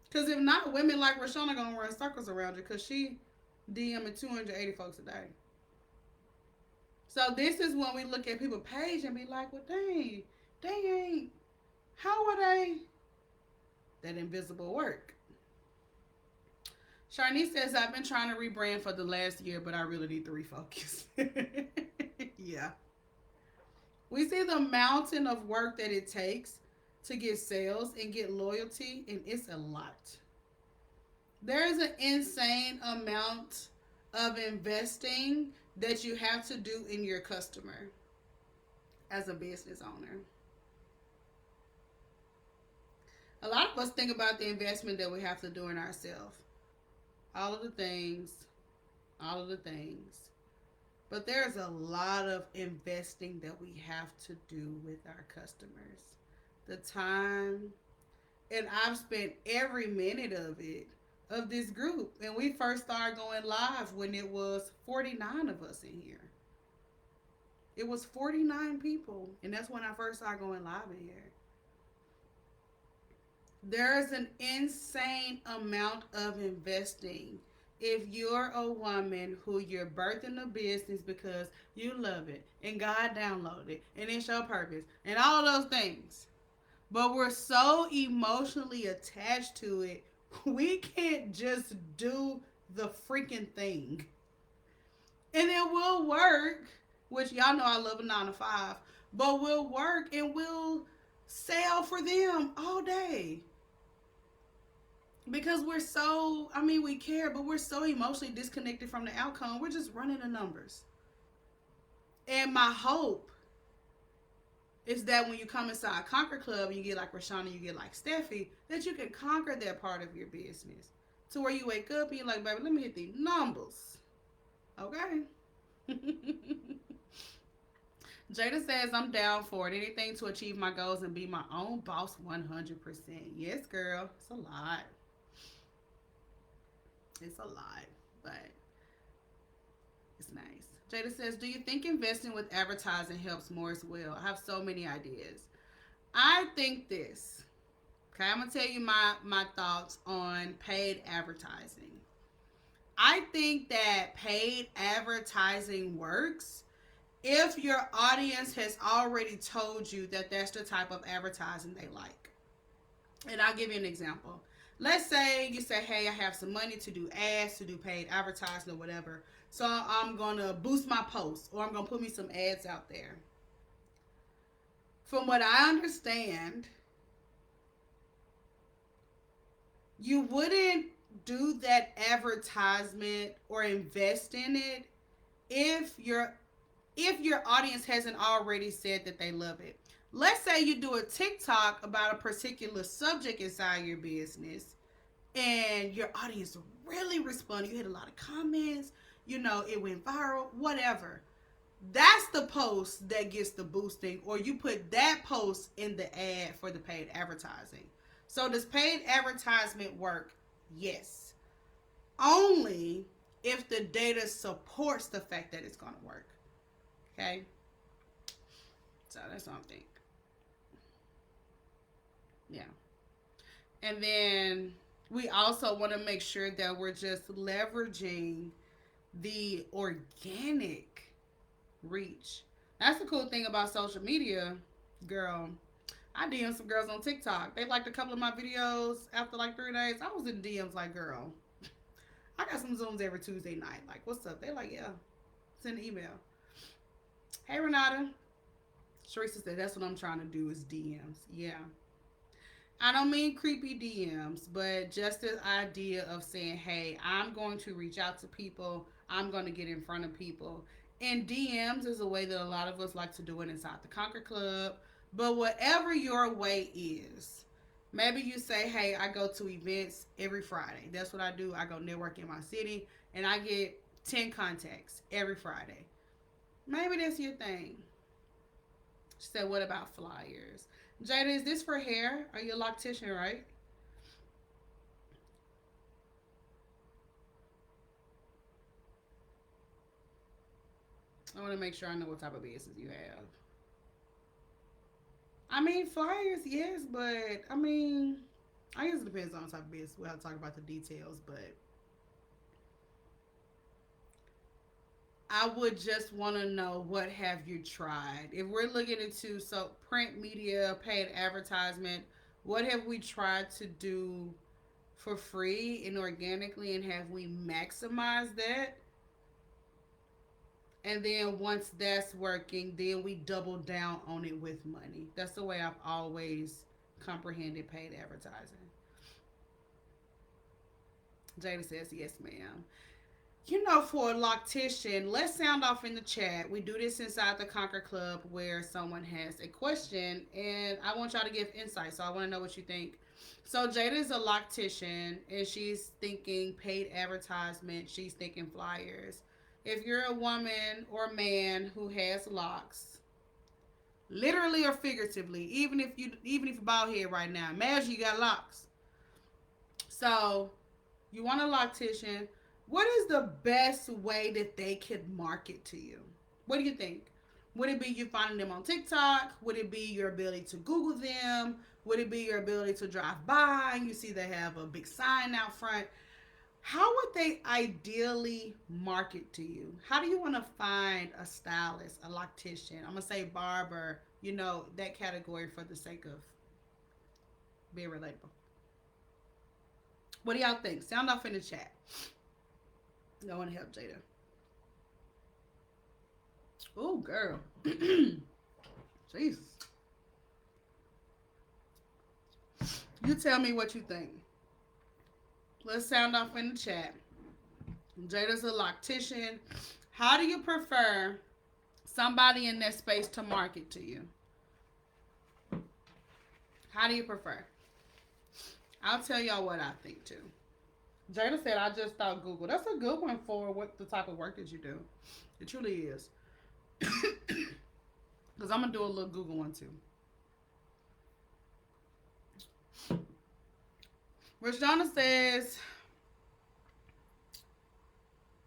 Because if not, women like Rashana gonna run circles around you because she DMing 280 folks a day. So this is when we look at people's page and be like, well, dang, they ain't, how are they? That invisible work. Sharnice says, I've been trying to rebrand for the last year, but I really need to refocus. Yeah. We see the mountain of work that it takes to get sales and get loyalty, and it's a lot. There is an insane amount of investing that you have to do in your customer as a business owner. A lot of us think about the investment that we have to do in ourselves. All of the things, all of the things. But there's a lot of investing that we have to do with our customers. The time, and I've spent every minute of it, of this group. And we first started going live when it was 49 of us in here. It was 49 people. And that's when I first started going live in here. There's an insane amount of investing. If you're a woman who you're birthing a business because you love it and God downloaded it and it's your purpose and all those things, but we're so emotionally attached to it, we can't just do the freaking thing. And it will work, which y'all know I love a 9 to 5, but we'll work and we'll sell for them all day. Because we're so, I mean, we care, but we're so emotionally disconnected from the outcome. We're just running the numbers. And my hope is that when you come inside Conquer Club and you get like Rashana, you get like Steffi, that you can conquer that part of your business. To where you wake up and you're like, baby, let me hit these numbers. Okay? Jada says, I'm down for it. Anything to achieve my goals and be my own boss 100%. Yes, girl. It's a lot. It's a lot, but it's nice. Jada says, do you think investing with advertising helps more as well? I have so many ideas. I think this. Okay, I'm going to tell you my thoughts on paid advertising. I think that paid advertising works if your audience has already told you that that's the type of advertising they like. And I'll give you an example. Let's say you say, hey, I have some money to do ads, to do paid advertising or whatever. So I'm going to boost my posts or I'm going to put me some ads out there. From what I understand, you wouldn't do that advertisement or invest in it if your audience hasn't already said that they love it. Let's say you do a TikTok about a particular subject inside your business and your audience really responded. You had a lot of comments, it went viral, whatever. That's the post that gets the boosting, or you put that post in the ad for the paid advertising. So does paid advertisement work? Yes. Only if the data supports the fact that it's going to work. Okay? So that's what I think. Yeah. And then we also want to make sure that we're just leveraging the organic reach. That's the cool thing about social media, girl. I DM some girls on TikTok. They liked a couple of my videos after like 3 days. I was in DMs like, girl, I got some Zooms every Tuesday night. Like, what's up? They like, yeah. Send an email. Hey, Renata. Teresa said, that's what I'm trying to do is DMs. Yeah. I don't mean creepy DMs, but just the idea of saying, hey, I'm going to reach out to people, I'm going to get in front of people. And DMs is a way that a lot of us like to do it inside the Conquer Club. But whatever your way is, maybe you say, hey, I go to events every Friday. That's what I do. I go network in my city and I get 10 contacts every Friday. Maybe that's your thing. She said, what about flyers? Jada, is this for hair? Are you a loctician, right? I want to make sure I know what type of business you have. I mean, flyers, yes, but I mean, I guess it depends on the type of business. We'll have to talk about the details, but I would just want to know what have you tried. If we're looking into so print media, paid advertisement, what have we tried to do for free and organically, and have we maximized that? And then once that's working, then we double down on it with money. That's the way I've always comprehended paid advertising. Jada says, yes, ma'am. You know, for a loctician, let's sound off in the chat. We do this inside the Conquer Club where someone has a question and I want y'all to give insight. So I want to know what you think. So Jada is a loctician and she's thinking paid advertisement. She's thinking flyers. If you're a woman or man who has locks, literally or figuratively, even if you're bald head right now, imagine you got locks. So you want a loctician. What is the best way that they could market to you? What do you think? Would it be you finding them on TikTok? Would it be your ability to Google them? Would it be your ability to drive by and you see they have a big sign out front? How would they ideally market to you? How do you want to find a stylist, a loctician? I'm going to say barber, that category for the sake of being relatable. What do y'all think? Sound off in the chat. I want to help Jada. Oh, girl. Jesus. You tell me what you think. Let's sound off in the chat. Jada's a loctician. How do you prefer somebody in that space to market to you? How do you prefer? I'll tell y'all what I think too. Jada said, I just thought Google. That's a good one for what the type of work that you do. It truly is. Because I'm going to do a little Google one too. Rashana says,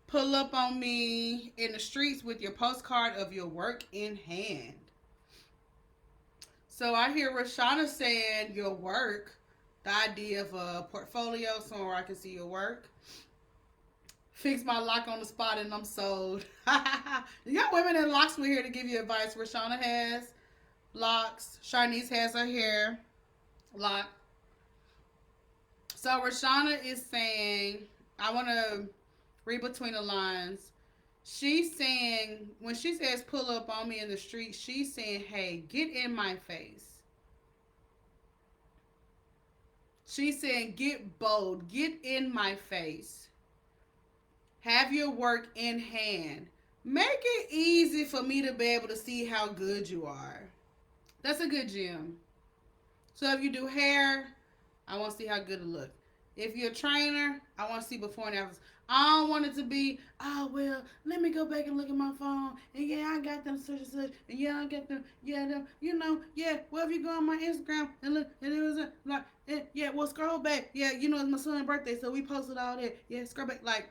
pull up on me in the streets with your postcard of your work in hand. So I hear Rashana saying your work, the idea of a portfolio, somewhere where I can see your work. Fix my lock on the spot and I'm sold. You got women in locks. We're here to give you advice. Rashana has locks. Sharnice has her hair lock. So Rashana is saying, I want to read between the lines. She's saying, when she says pull up on me in the street, she's saying, hey, get in my face. She's saying, get bold, get in my face. Have your work in hand. Make it easy for me to be able to see how good you are. That's a good gem. So if you do hair, I want to see how good it looks. If you're a trainer, I want to see before and after. I don't want it to be, oh, well, let me go back and look at my phone. And yeah, I got them such and such. And yeah, I got them, yeah, them, yeah. Well, if you go on my Instagram and look, and it was like, yeah, well, scroll back. Yeah, it's my son's birthday, so we posted all that. Yeah, scroll back. Like,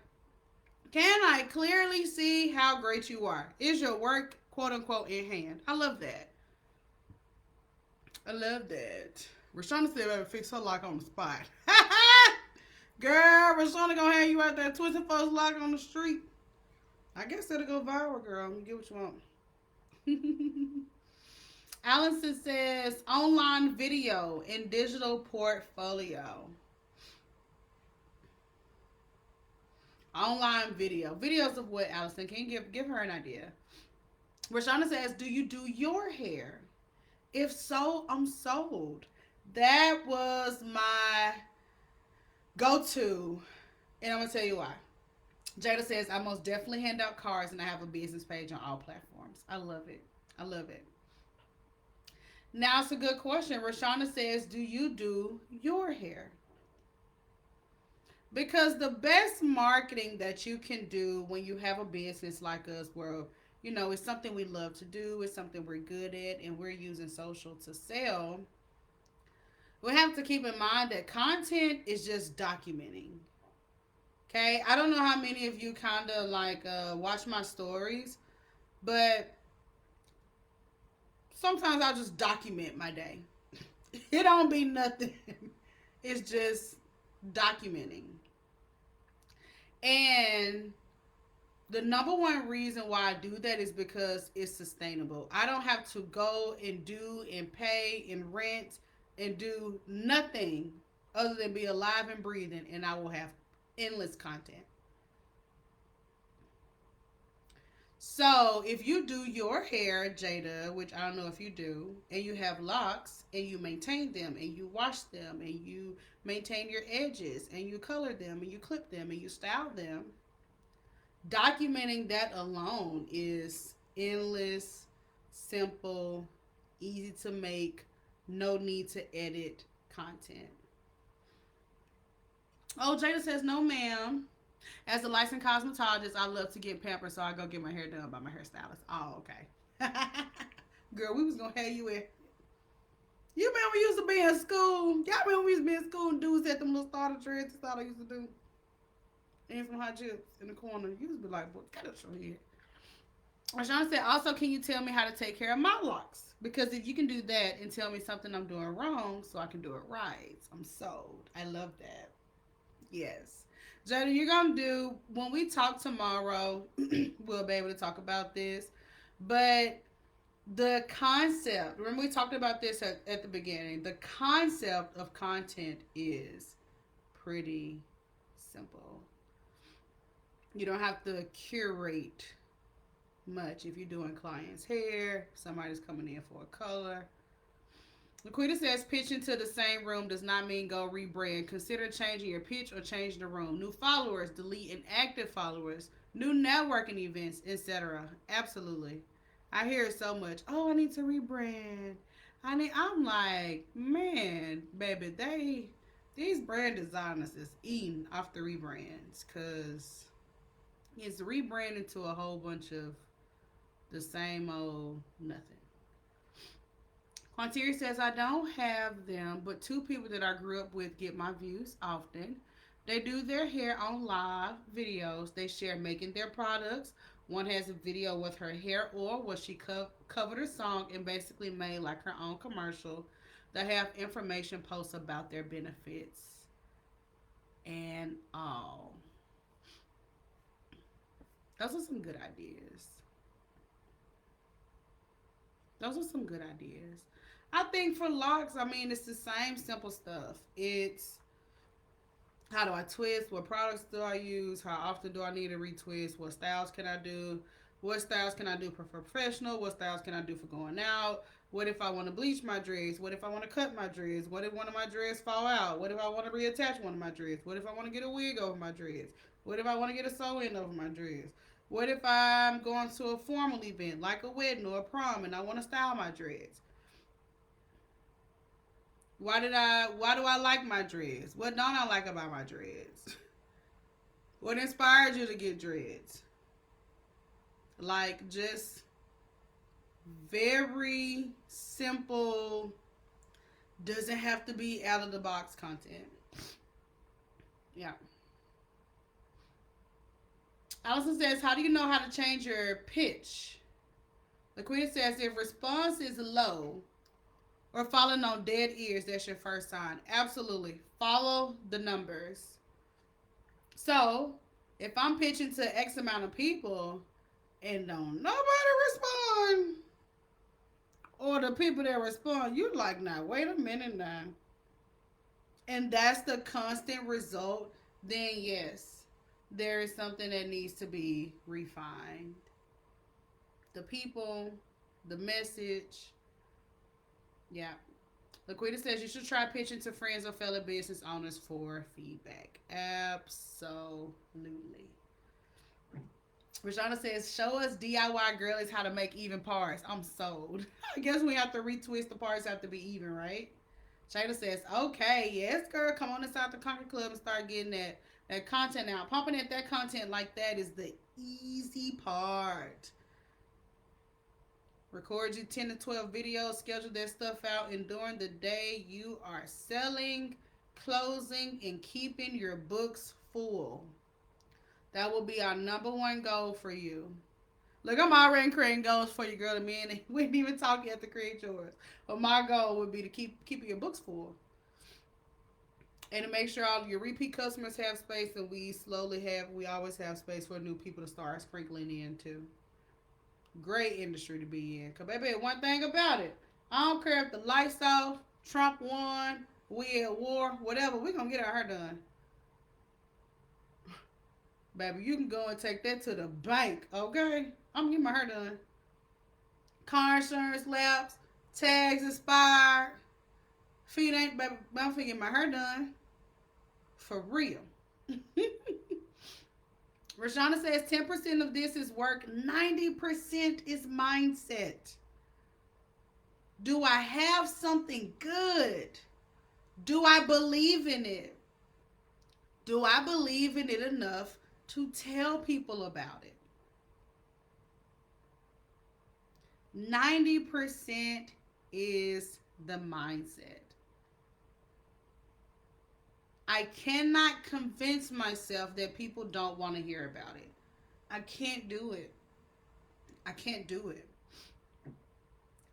can I clearly see how great you are? Is your work, quote unquote, in hand? I love that. I love that. Rashana said, "Better fix her lock on the spot." Girl, Rashana gonna have you out there twisting folks lock on the street. I guess it'll go viral, girl. You get what you want. Allison says, online video and digital portfolio. Online video. Videos of what, Allison? Can you give her an idea? Rashana says, do you do your hair? If so, I'm sold. That was my go-to, and I'm gonna tell you why. Jada says I most definitely hand out cards, and I have a business page on all platforms. I love it. I love it. Now it's a good question. Rashana says, "Do you do your hair?" Because the best marketing that you can do when you have a business like us, where it's something we love to do, it's something we're good at, and we're using social to sell, we have to keep in mind that content is just documenting. Okay, I don't know how many of you kind of like watch my stories, but sometimes I'll just document my day. It don't be nothing. It's just documenting. And the number one reason why I do that is because it's sustainable. I don't have to go and do and pay and rent and do nothing other than be alive and breathing, and I will have endless content. So if you do your hair, Jada, which I don't know if you do, and you have locks and you maintain them and you wash them and you maintain your edges and you color them and you clip them and you style them, documenting that alone is endless, simple, easy to make, no need to edit content. Oh, Jada says, no, ma'am. As a licensed cosmetologist, I love to get pampered, so I go get my hair done by my hairstylist. Oh, okay. Girl, we was gonna have you in. You remember we used to be in school? Y'all remember we used to be in school and dudes had them little starter dreads? That's all I used to do. And some hot chips in the corner. You used to be like, boy, get us from here. Rashawn said, also, can you tell me how to take care of my locks? Because if you can do that and tell me something I'm doing wrong so I can do it right, I'm sold. I love that. Yes. Jada, you're going to do, when we talk tomorrow, we'll be able to talk about this. But the concept, remember we talked about this at the beginning, the concept of content is pretty simple. You don't have to curate much if you're doing clients' hair, somebody's coming in for a color. Laquita says pitch into the same room does not mean go rebrand. Consider changing your pitch or changing the room. New followers, delete inactive followers, new networking events, etc. Absolutely. I hear it so much. Oh, I need to rebrand. I'm like, man, baby, these brand designers is eating off the rebrands because it's rebranding to a whole bunch of the same old nothing. Quantieri says, I don't have them, but two people that I grew up with get my views often. They do their hair on live videos. They share making their products. One has a video with her hair oil where she covered her song and basically made like her own commercial. They have information posts about their benefits and all. Those are some good ideas. Those are some good ideas. I think for locks, I mean, it's the same simple stuff. It's how do I twist? What products do I use? How often do I need to retwist? What styles can I do? What styles can I do for professional? What styles can I do for going out? What if I want to bleach my dreads? What if I want to cut my dreads? What if one of my dreads fall out? What if I want to reattach one of my dreads? What if I want to get a wig over my dreads? What if I want to get a sew in over my dreads? What if I'm going to a formal event like a wedding or a prom and I want to style my dreads? Why do I like my dreads? What don't I like about my dreads? What inspired you to get dreads? Like just very simple, doesn't have to be out of the box content. Yeah. Allison says, how do you know how to change your pitch? LaQuita says, if response is low or falling on dead ears, that's your first sign. Absolutely. Follow the numbers. So, if I'm pitching to X amount of people and don't nobody respond, or the people that respond, you like, now, wait a minute now. And that's the constant result, then yes, there is something that needs to be refined. The people, the message, yeah. Laquita says you should try pitching to friends or fellow business owners for feedback. Absolutely. Rashana says, show us DIY girlies how to make even parts. I'm sold. I guess we have to retwist the parts have to be even, right? Shayla says, okay, yes, girl, come on inside the Conquer Club and start getting that content out. Pumping at that content like that is the easy part. Record you 10 to 12 videos, schedule that stuff out, and during the day, you are selling, closing, and keeping your books full. That will be our number one goal for you. Look, I'm already creating goals for you, girl. The man, we didn't even talk yet to create yours. But my goal would be to keep your books full, and to make sure all of your repeat customers have space, and we always have space for new people to start sprinkling in too. Great industry to be in. Cause baby, one thing about it, I don't care if the lights off, Trump won, we at war, whatever. We gonna get our hair done, baby. You can go and take that to the bank, okay? I'm gonna get my hair done. Car insurance lapse, tags expired, feet ain't, baby. I'm gonna get my hair done for real. Rashana says 10% of this is work, 90% is mindset. Do I have something good? Do I believe in it? Do I believe in it enough to tell people about it? 90% is the mindset. I cannot convince myself that people don't want to hear about it. I can't do it. I can't do it.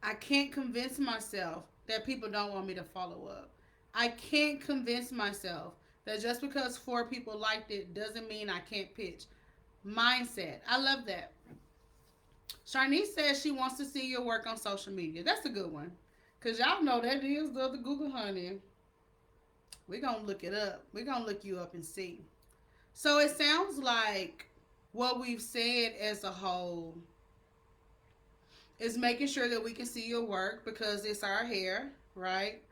I can't convince myself that people don't want me to follow up. I can't convince myself that just because four people liked it doesn't mean I can't pitch. Mindset. I love that. Sharnice says she wants to see your work on social media. That's a good one. Because y'all know that is the other Google honey. We're going to look it up. We're going to look you up and see. So it sounds like what we've said as a whole is making sure that we can see your work because it's our hair, right?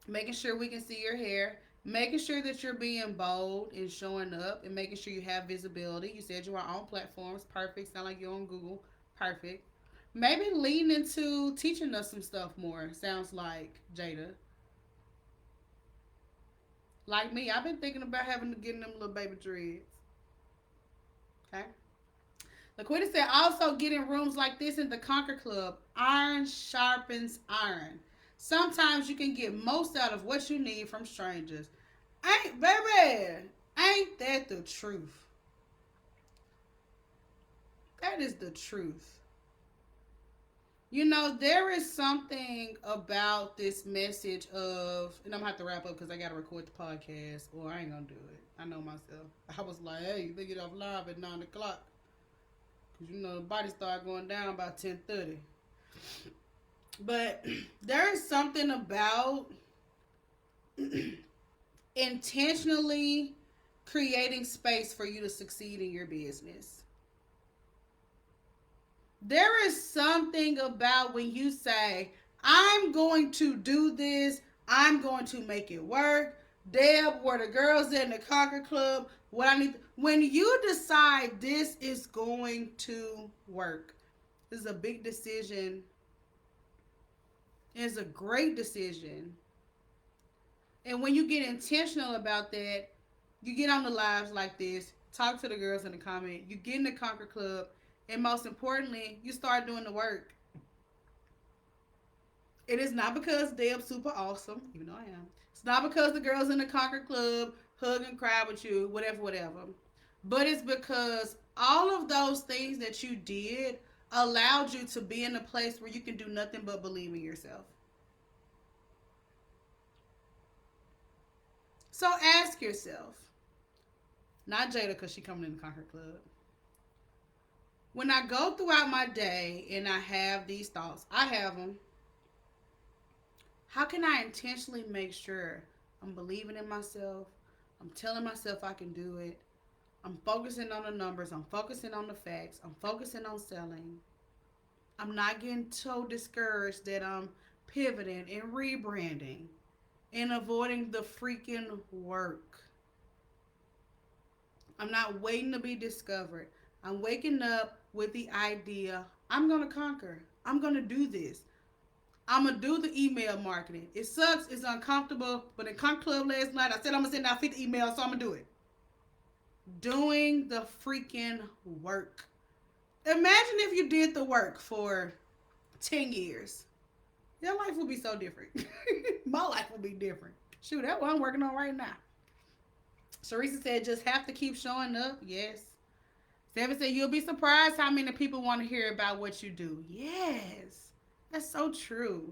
Making sure we can see your hair. Making sure that you're being bold and showing up and making sure you have visibility. You said you are on platforms. Perfect. Sound like you're on Google. Perfect. Maybe lean into teaching us some stuff more. Sounds like Jada. Like me, I've been thinking about having to get them little baby dreads. Okay. Laquita said also get in rooms like this in the Conquer Club. Iron sharpens iron. Sometimes you can get most out of what you need from strangers. Ain't baby, ain't that the truth? That is the truth. You know, there is something about this message of, and I'm gonna have to wrap up because I gotta record the podcast, or I ain't gonna do it. I know myself. I was like, hey, you think it off live at 9 o'clock? Because you know the body start going down by 10:30. But there is something about intentionally creating space for you to succeed in your business. There is something about when you say, I'm going to do this, I'm going to make it work. Deb, where the girls in the Conquer Club, what I need. When you decide this is going to work, this is a big decision. It's a great decision. And when you get intentional about that, you get on the lives like this, talk to the girls in the comment, you get in the Conquer Club, and most importantly, you start doing the work. It is not because Deb's super awesome, even though I am. It's not because the girls in the Conquer Club hug and cry with you, whatever, whatever. But it's because all of those things that you did allowed you to be in a place where you can do nothing but believe in yourself. So ask yourself, not Jada because she coming in the Conquer Club. When I go throughout my day and I have these thoughts, I have them. How can I intentionally make sure I'm believing in myself? I'm telling myself I can do it. I'm focusing on the numbers. I'm focusing on the facts. I'm focusing on selling. I'm not getting so discouraged that I'm pivoting and rebranding and avoiding the freaking work. I'm not waiting to be discovered. I'm waking up with the idea I'm going to conquer. I'm going to do this. I'm going to do the email marketing. It sucks. It's uncomfortable. But in Conk Club last night, I said I'm going to send out 50 emails, so I'm going to do it. Doing the freaking work. Imagine if you did the work for 10 years. Your life would be so different. My life would be different. Shoot, that's what I'm working on right now. Sharisa said, just have to keep showing up. Yes. Seven said, you'll be surprised how many people want to hear about what you do. Yes. That's so true.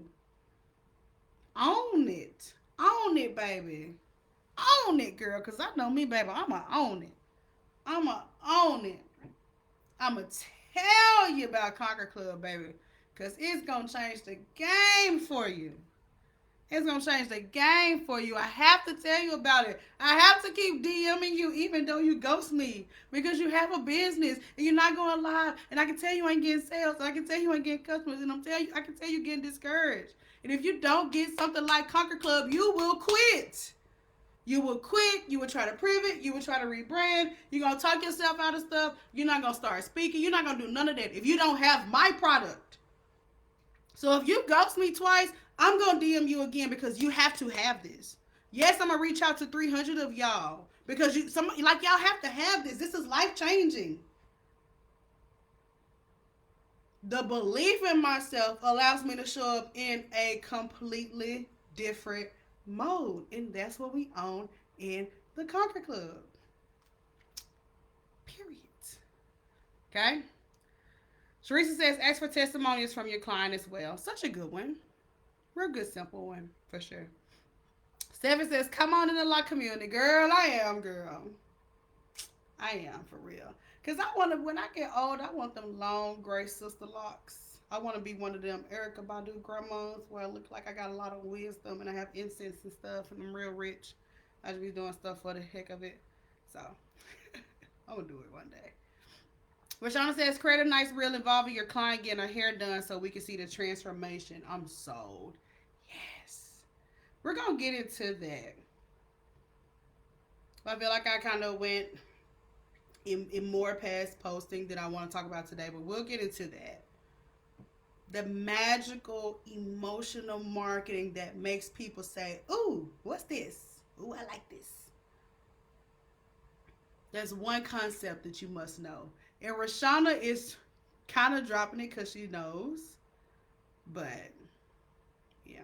Own it. Own it, baby. Own it, girl. Because I know me, baby. I'm going to own it. I'm going to own it. I'm going to tell you about Conquer Club, baby. Because it's going to change the game for you. It's going to change the game for you. I have to tell you about it. I have to keep DMing you even though you ghost me. Because you have a business and you're not going live. And I can tell you ain't getting sales. And I can tell you ain't getting customers. And I can tell you getting discouraged. And if you don't get something like Conquer Club, you will quit. You will quit. You will try to pivot. You will try to rebrand. You're going to talk yourself out of stuff. You're not going to start speaking. You're not going to do none of that if you don't have my product. So if you ghost me twice, I'm going to DM you again because you have to have this. Yes, I'm going to reach out to 300 of y'all because y'all have to have this. This is life-changing. The belief in myself allows me to show up in a completely different mode. And that's what we own in the Conquer Club. Period. Okay? Sharisa says, ask for testimonials from your client as well. Such a good one. Real good, simple one, for sure. Seven says, come on in the lock community. Girl, I am, girl. I am, for real. Because when I get old, I want them long, gray sister locks. I want to be one of them Erykah Badu grandmas where I look like I got a lot of wisdom and I have incense and stuff and I'm real rich. I just be doing stuff for the heck of it. So, I'm going to do it one day. Rashana says, create a nice reel involving your client getting her hair done so we can see the transformation. I'm sold. Yes. We're going to get into that. I feel like I kind of went in more past posting that I want to talk about today, but we'll get into that. The magical emotional marketing that makes people say, ooh, what's this? Ooh, I like this. There's one concept that you must know. And Rashana is kind of dropping it because she knows. But, yeah.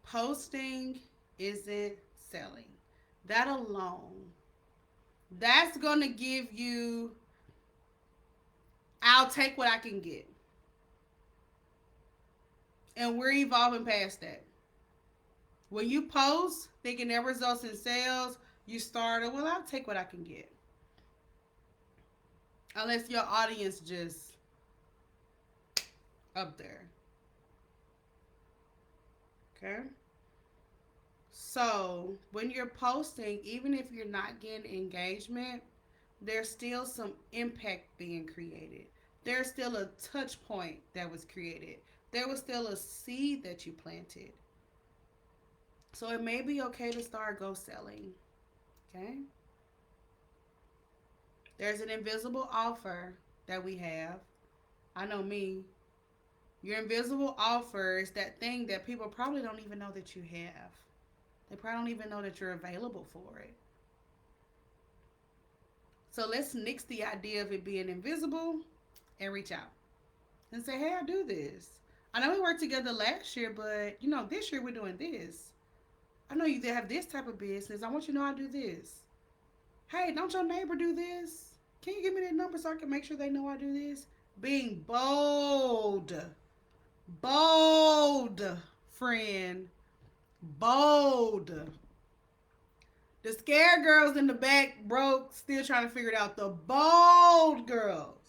Posting isn't selling. That alone. That's going to give you, I'll take what I can get. And we're evolving past that. When you post, thinking that results in sales, you start, well, I'll take what I can get. Unless your audience just up there. Okay? So, when you're posting, even if you're not getting engagement, there's still some impact being created. There's still a touch point that was created. There was still a seed that you planted. So, it may be okay to start ghost selling. Okay? There's an invisible offer that we have. I know me. Your invisible offer is that thing that people probably don't even know that you have. They probably don't even know that you're available for it. So let's nix the idea of it being invisible and reach out and say, hey, I do this. I know we worked together last year, but this year we're doing this. I know you have this type of business. I want you to know I do this. Hey, don't your neighbor do this? Can you give me that number so I can make sure they know I do this? Being bold. Bold, friend. Bold. The scared girls in the back broke, still trying to figure it out. The bold girls.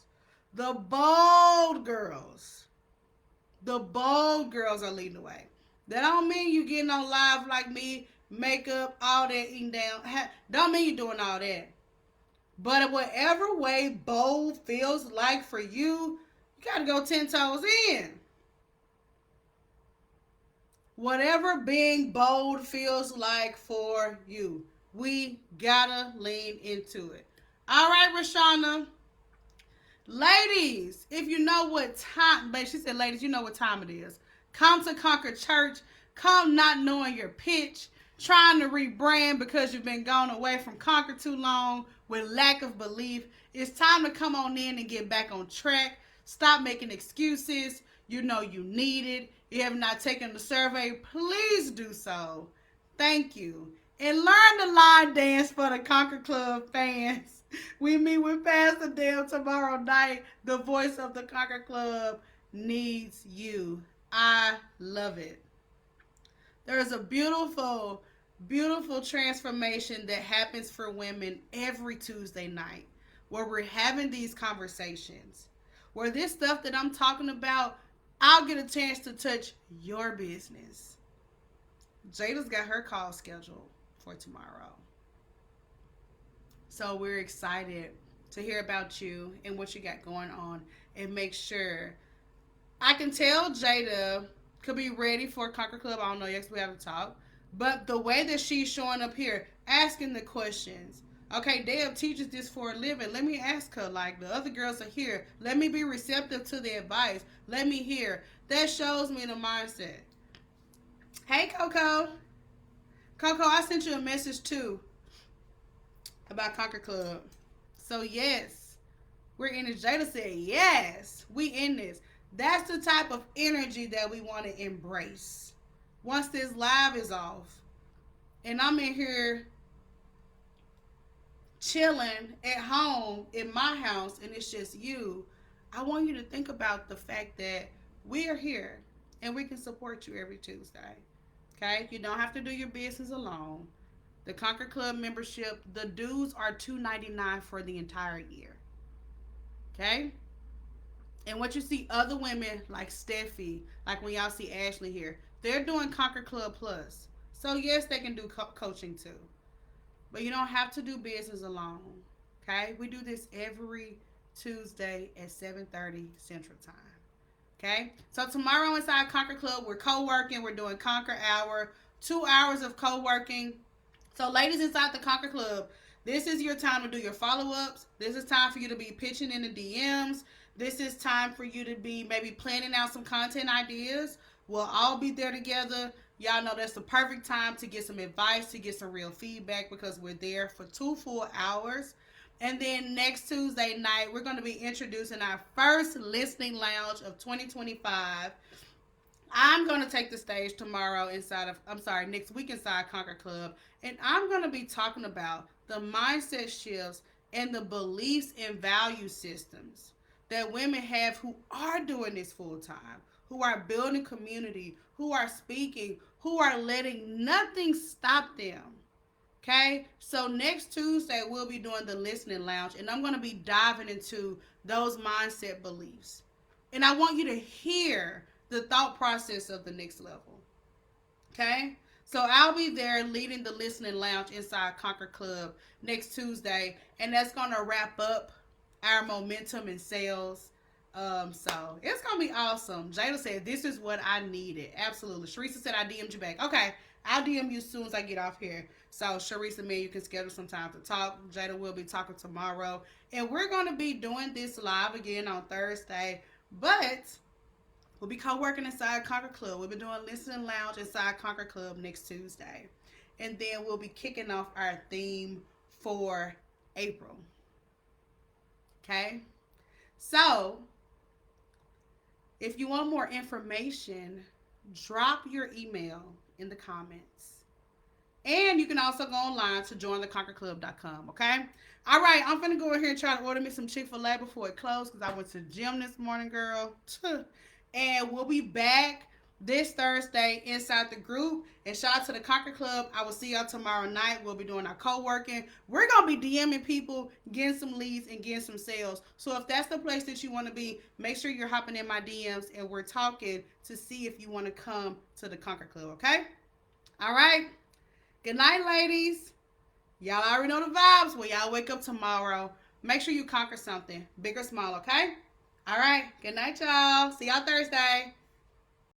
The bold girls. The bold girls are leading the way. That don't mean you getting on live like me, makeup, all that, eating down. Don't mean you doing all that. But whatever way bold feels like for you, you got to go 10 toes in. Whatever being bold feels like for you, we gotta lean into it. All right, Rashana. Ladies, if you know what time, but she said, ladies, you know what time it is. Come to Conquer Church. Come not knowing your pitch, trying to rebrand because you've been gone away from Conquer too long with lack of belief. It's time to come on in and get back on track. Stop making excuses. You know you need it. You have not taken the survey. Please do so. Thank you. And learn the line dance for the Conquer Club fans. We meet with Pastor Dale tomorrow night. The voice of the Conquer Club needs you. I love it. There is a beautiful, beautiful transformation that happens for women every Tuesday night where we're having these conversations. Where this stuff that I'm talking about, I'll get a chance to touch your business. Jada's got her call scheduled for tomorrow. So we're excited to hear about you and what you got going on and make sure. I can tell Jada could be ready for Conquer Club. I don't know yet because we haven't talked. But the way that she's showing up here, asking the questions. Okay, Deb teaches this for a living. Let me ask her, like the other girls are here. Let me be receptive to the advice. Let me hear. That shows me the mindset. Hey, Coco. Coco, I sent you a message too about Conquer Club. So, yes, we're in it. Jada said, yes, we in this. That's the type of energy that we want to embrace. Once this live is off, and I'm in here chilling at home in my house, and it's just you, I want you to think about the fact that we are here and we can support you every Tuesday. Okay? You don't have to do your business alone. The Conquer Club membership, the dues are $2.99 for the entire year. Okay? And what you see other women like Steffi, like when y'all see Ashley here, they're doing Conquer Club Plus. So yes, they can do coaching too. But you don't have to do business alone. Okay? We do this every Tuesday at 7:30 Central Time. Okay? So tomorrow inside Conquer Club, we're co-working. We're doing Conquer Hour. 2 hours of co-working. So ladies inside the Conquer Club, this is your time to do your follow-ups. This is time for you to be pitching in the DMs. This is time for you to be maybe planning out some content ideas. We'll all be there together. Y'all know that's the perfect time to get some advice, to get some real feedback because we're there for 2 full hours. And then next Tuesday night, we're going to be introducing our first listening lounge of 2025. I'm going to take the stage tomorrow next week inside Conquer Club. And I'm going to be talking about the mindset shifts and the beliefs and value systems that women have who are doing this full time, who are building community, who are speaking, who are letting nothing stop them. Okay? So next Tuesday, we'll be doing the listening lounge, and I'm going to be diving into those mindset beliefs. And I want you to hear the thought process of the next level. Okay? So I'll be there leading the listening lounge inside Conquer Club next Tuesday, and that's going to wrap up our momentum in sales. So it's going to be awesome. Jada said, this is what I needed. Absolutely. Sharisa said, I DM'd you back. Okay. I'll DM you as soon as I get off here. So Sharisa, man, you can schedule some time to talk. Jada will be talking tomorrow. And we're going to be doing this live again on Thursday. But we'll be co-working inside Conquer Club. We'll be doing listening lounge inside Conquer Club next Tuesday. And then we'll be kicking off our theme for April. Okay? So, if you want more information, drop your email in the comments. And you can also go online to jointheconquerclub.com, okay? All right, I'm finna go in here and try to order me some Chick-fil-A before it closed because I went to the gym this morning, girl. And we'll be back this Thursday inside the group. And shout out to the Conquer Club. I will see y'all tomorrow night. We'll be doing our co-working. We're going to be DMing people, getting some leads, and getting some sales. So if that's the place that you want to be, make sure you're hopping in my DMs and we're talking to see if you want to come to the Conquer Club, okay? All right. Good night, ladies. Y'all already know the vibes. When y'all wake up tomorrow, make sure you conquer something, big or small, okay? All right. Good night, y'all. See y'all Thursday.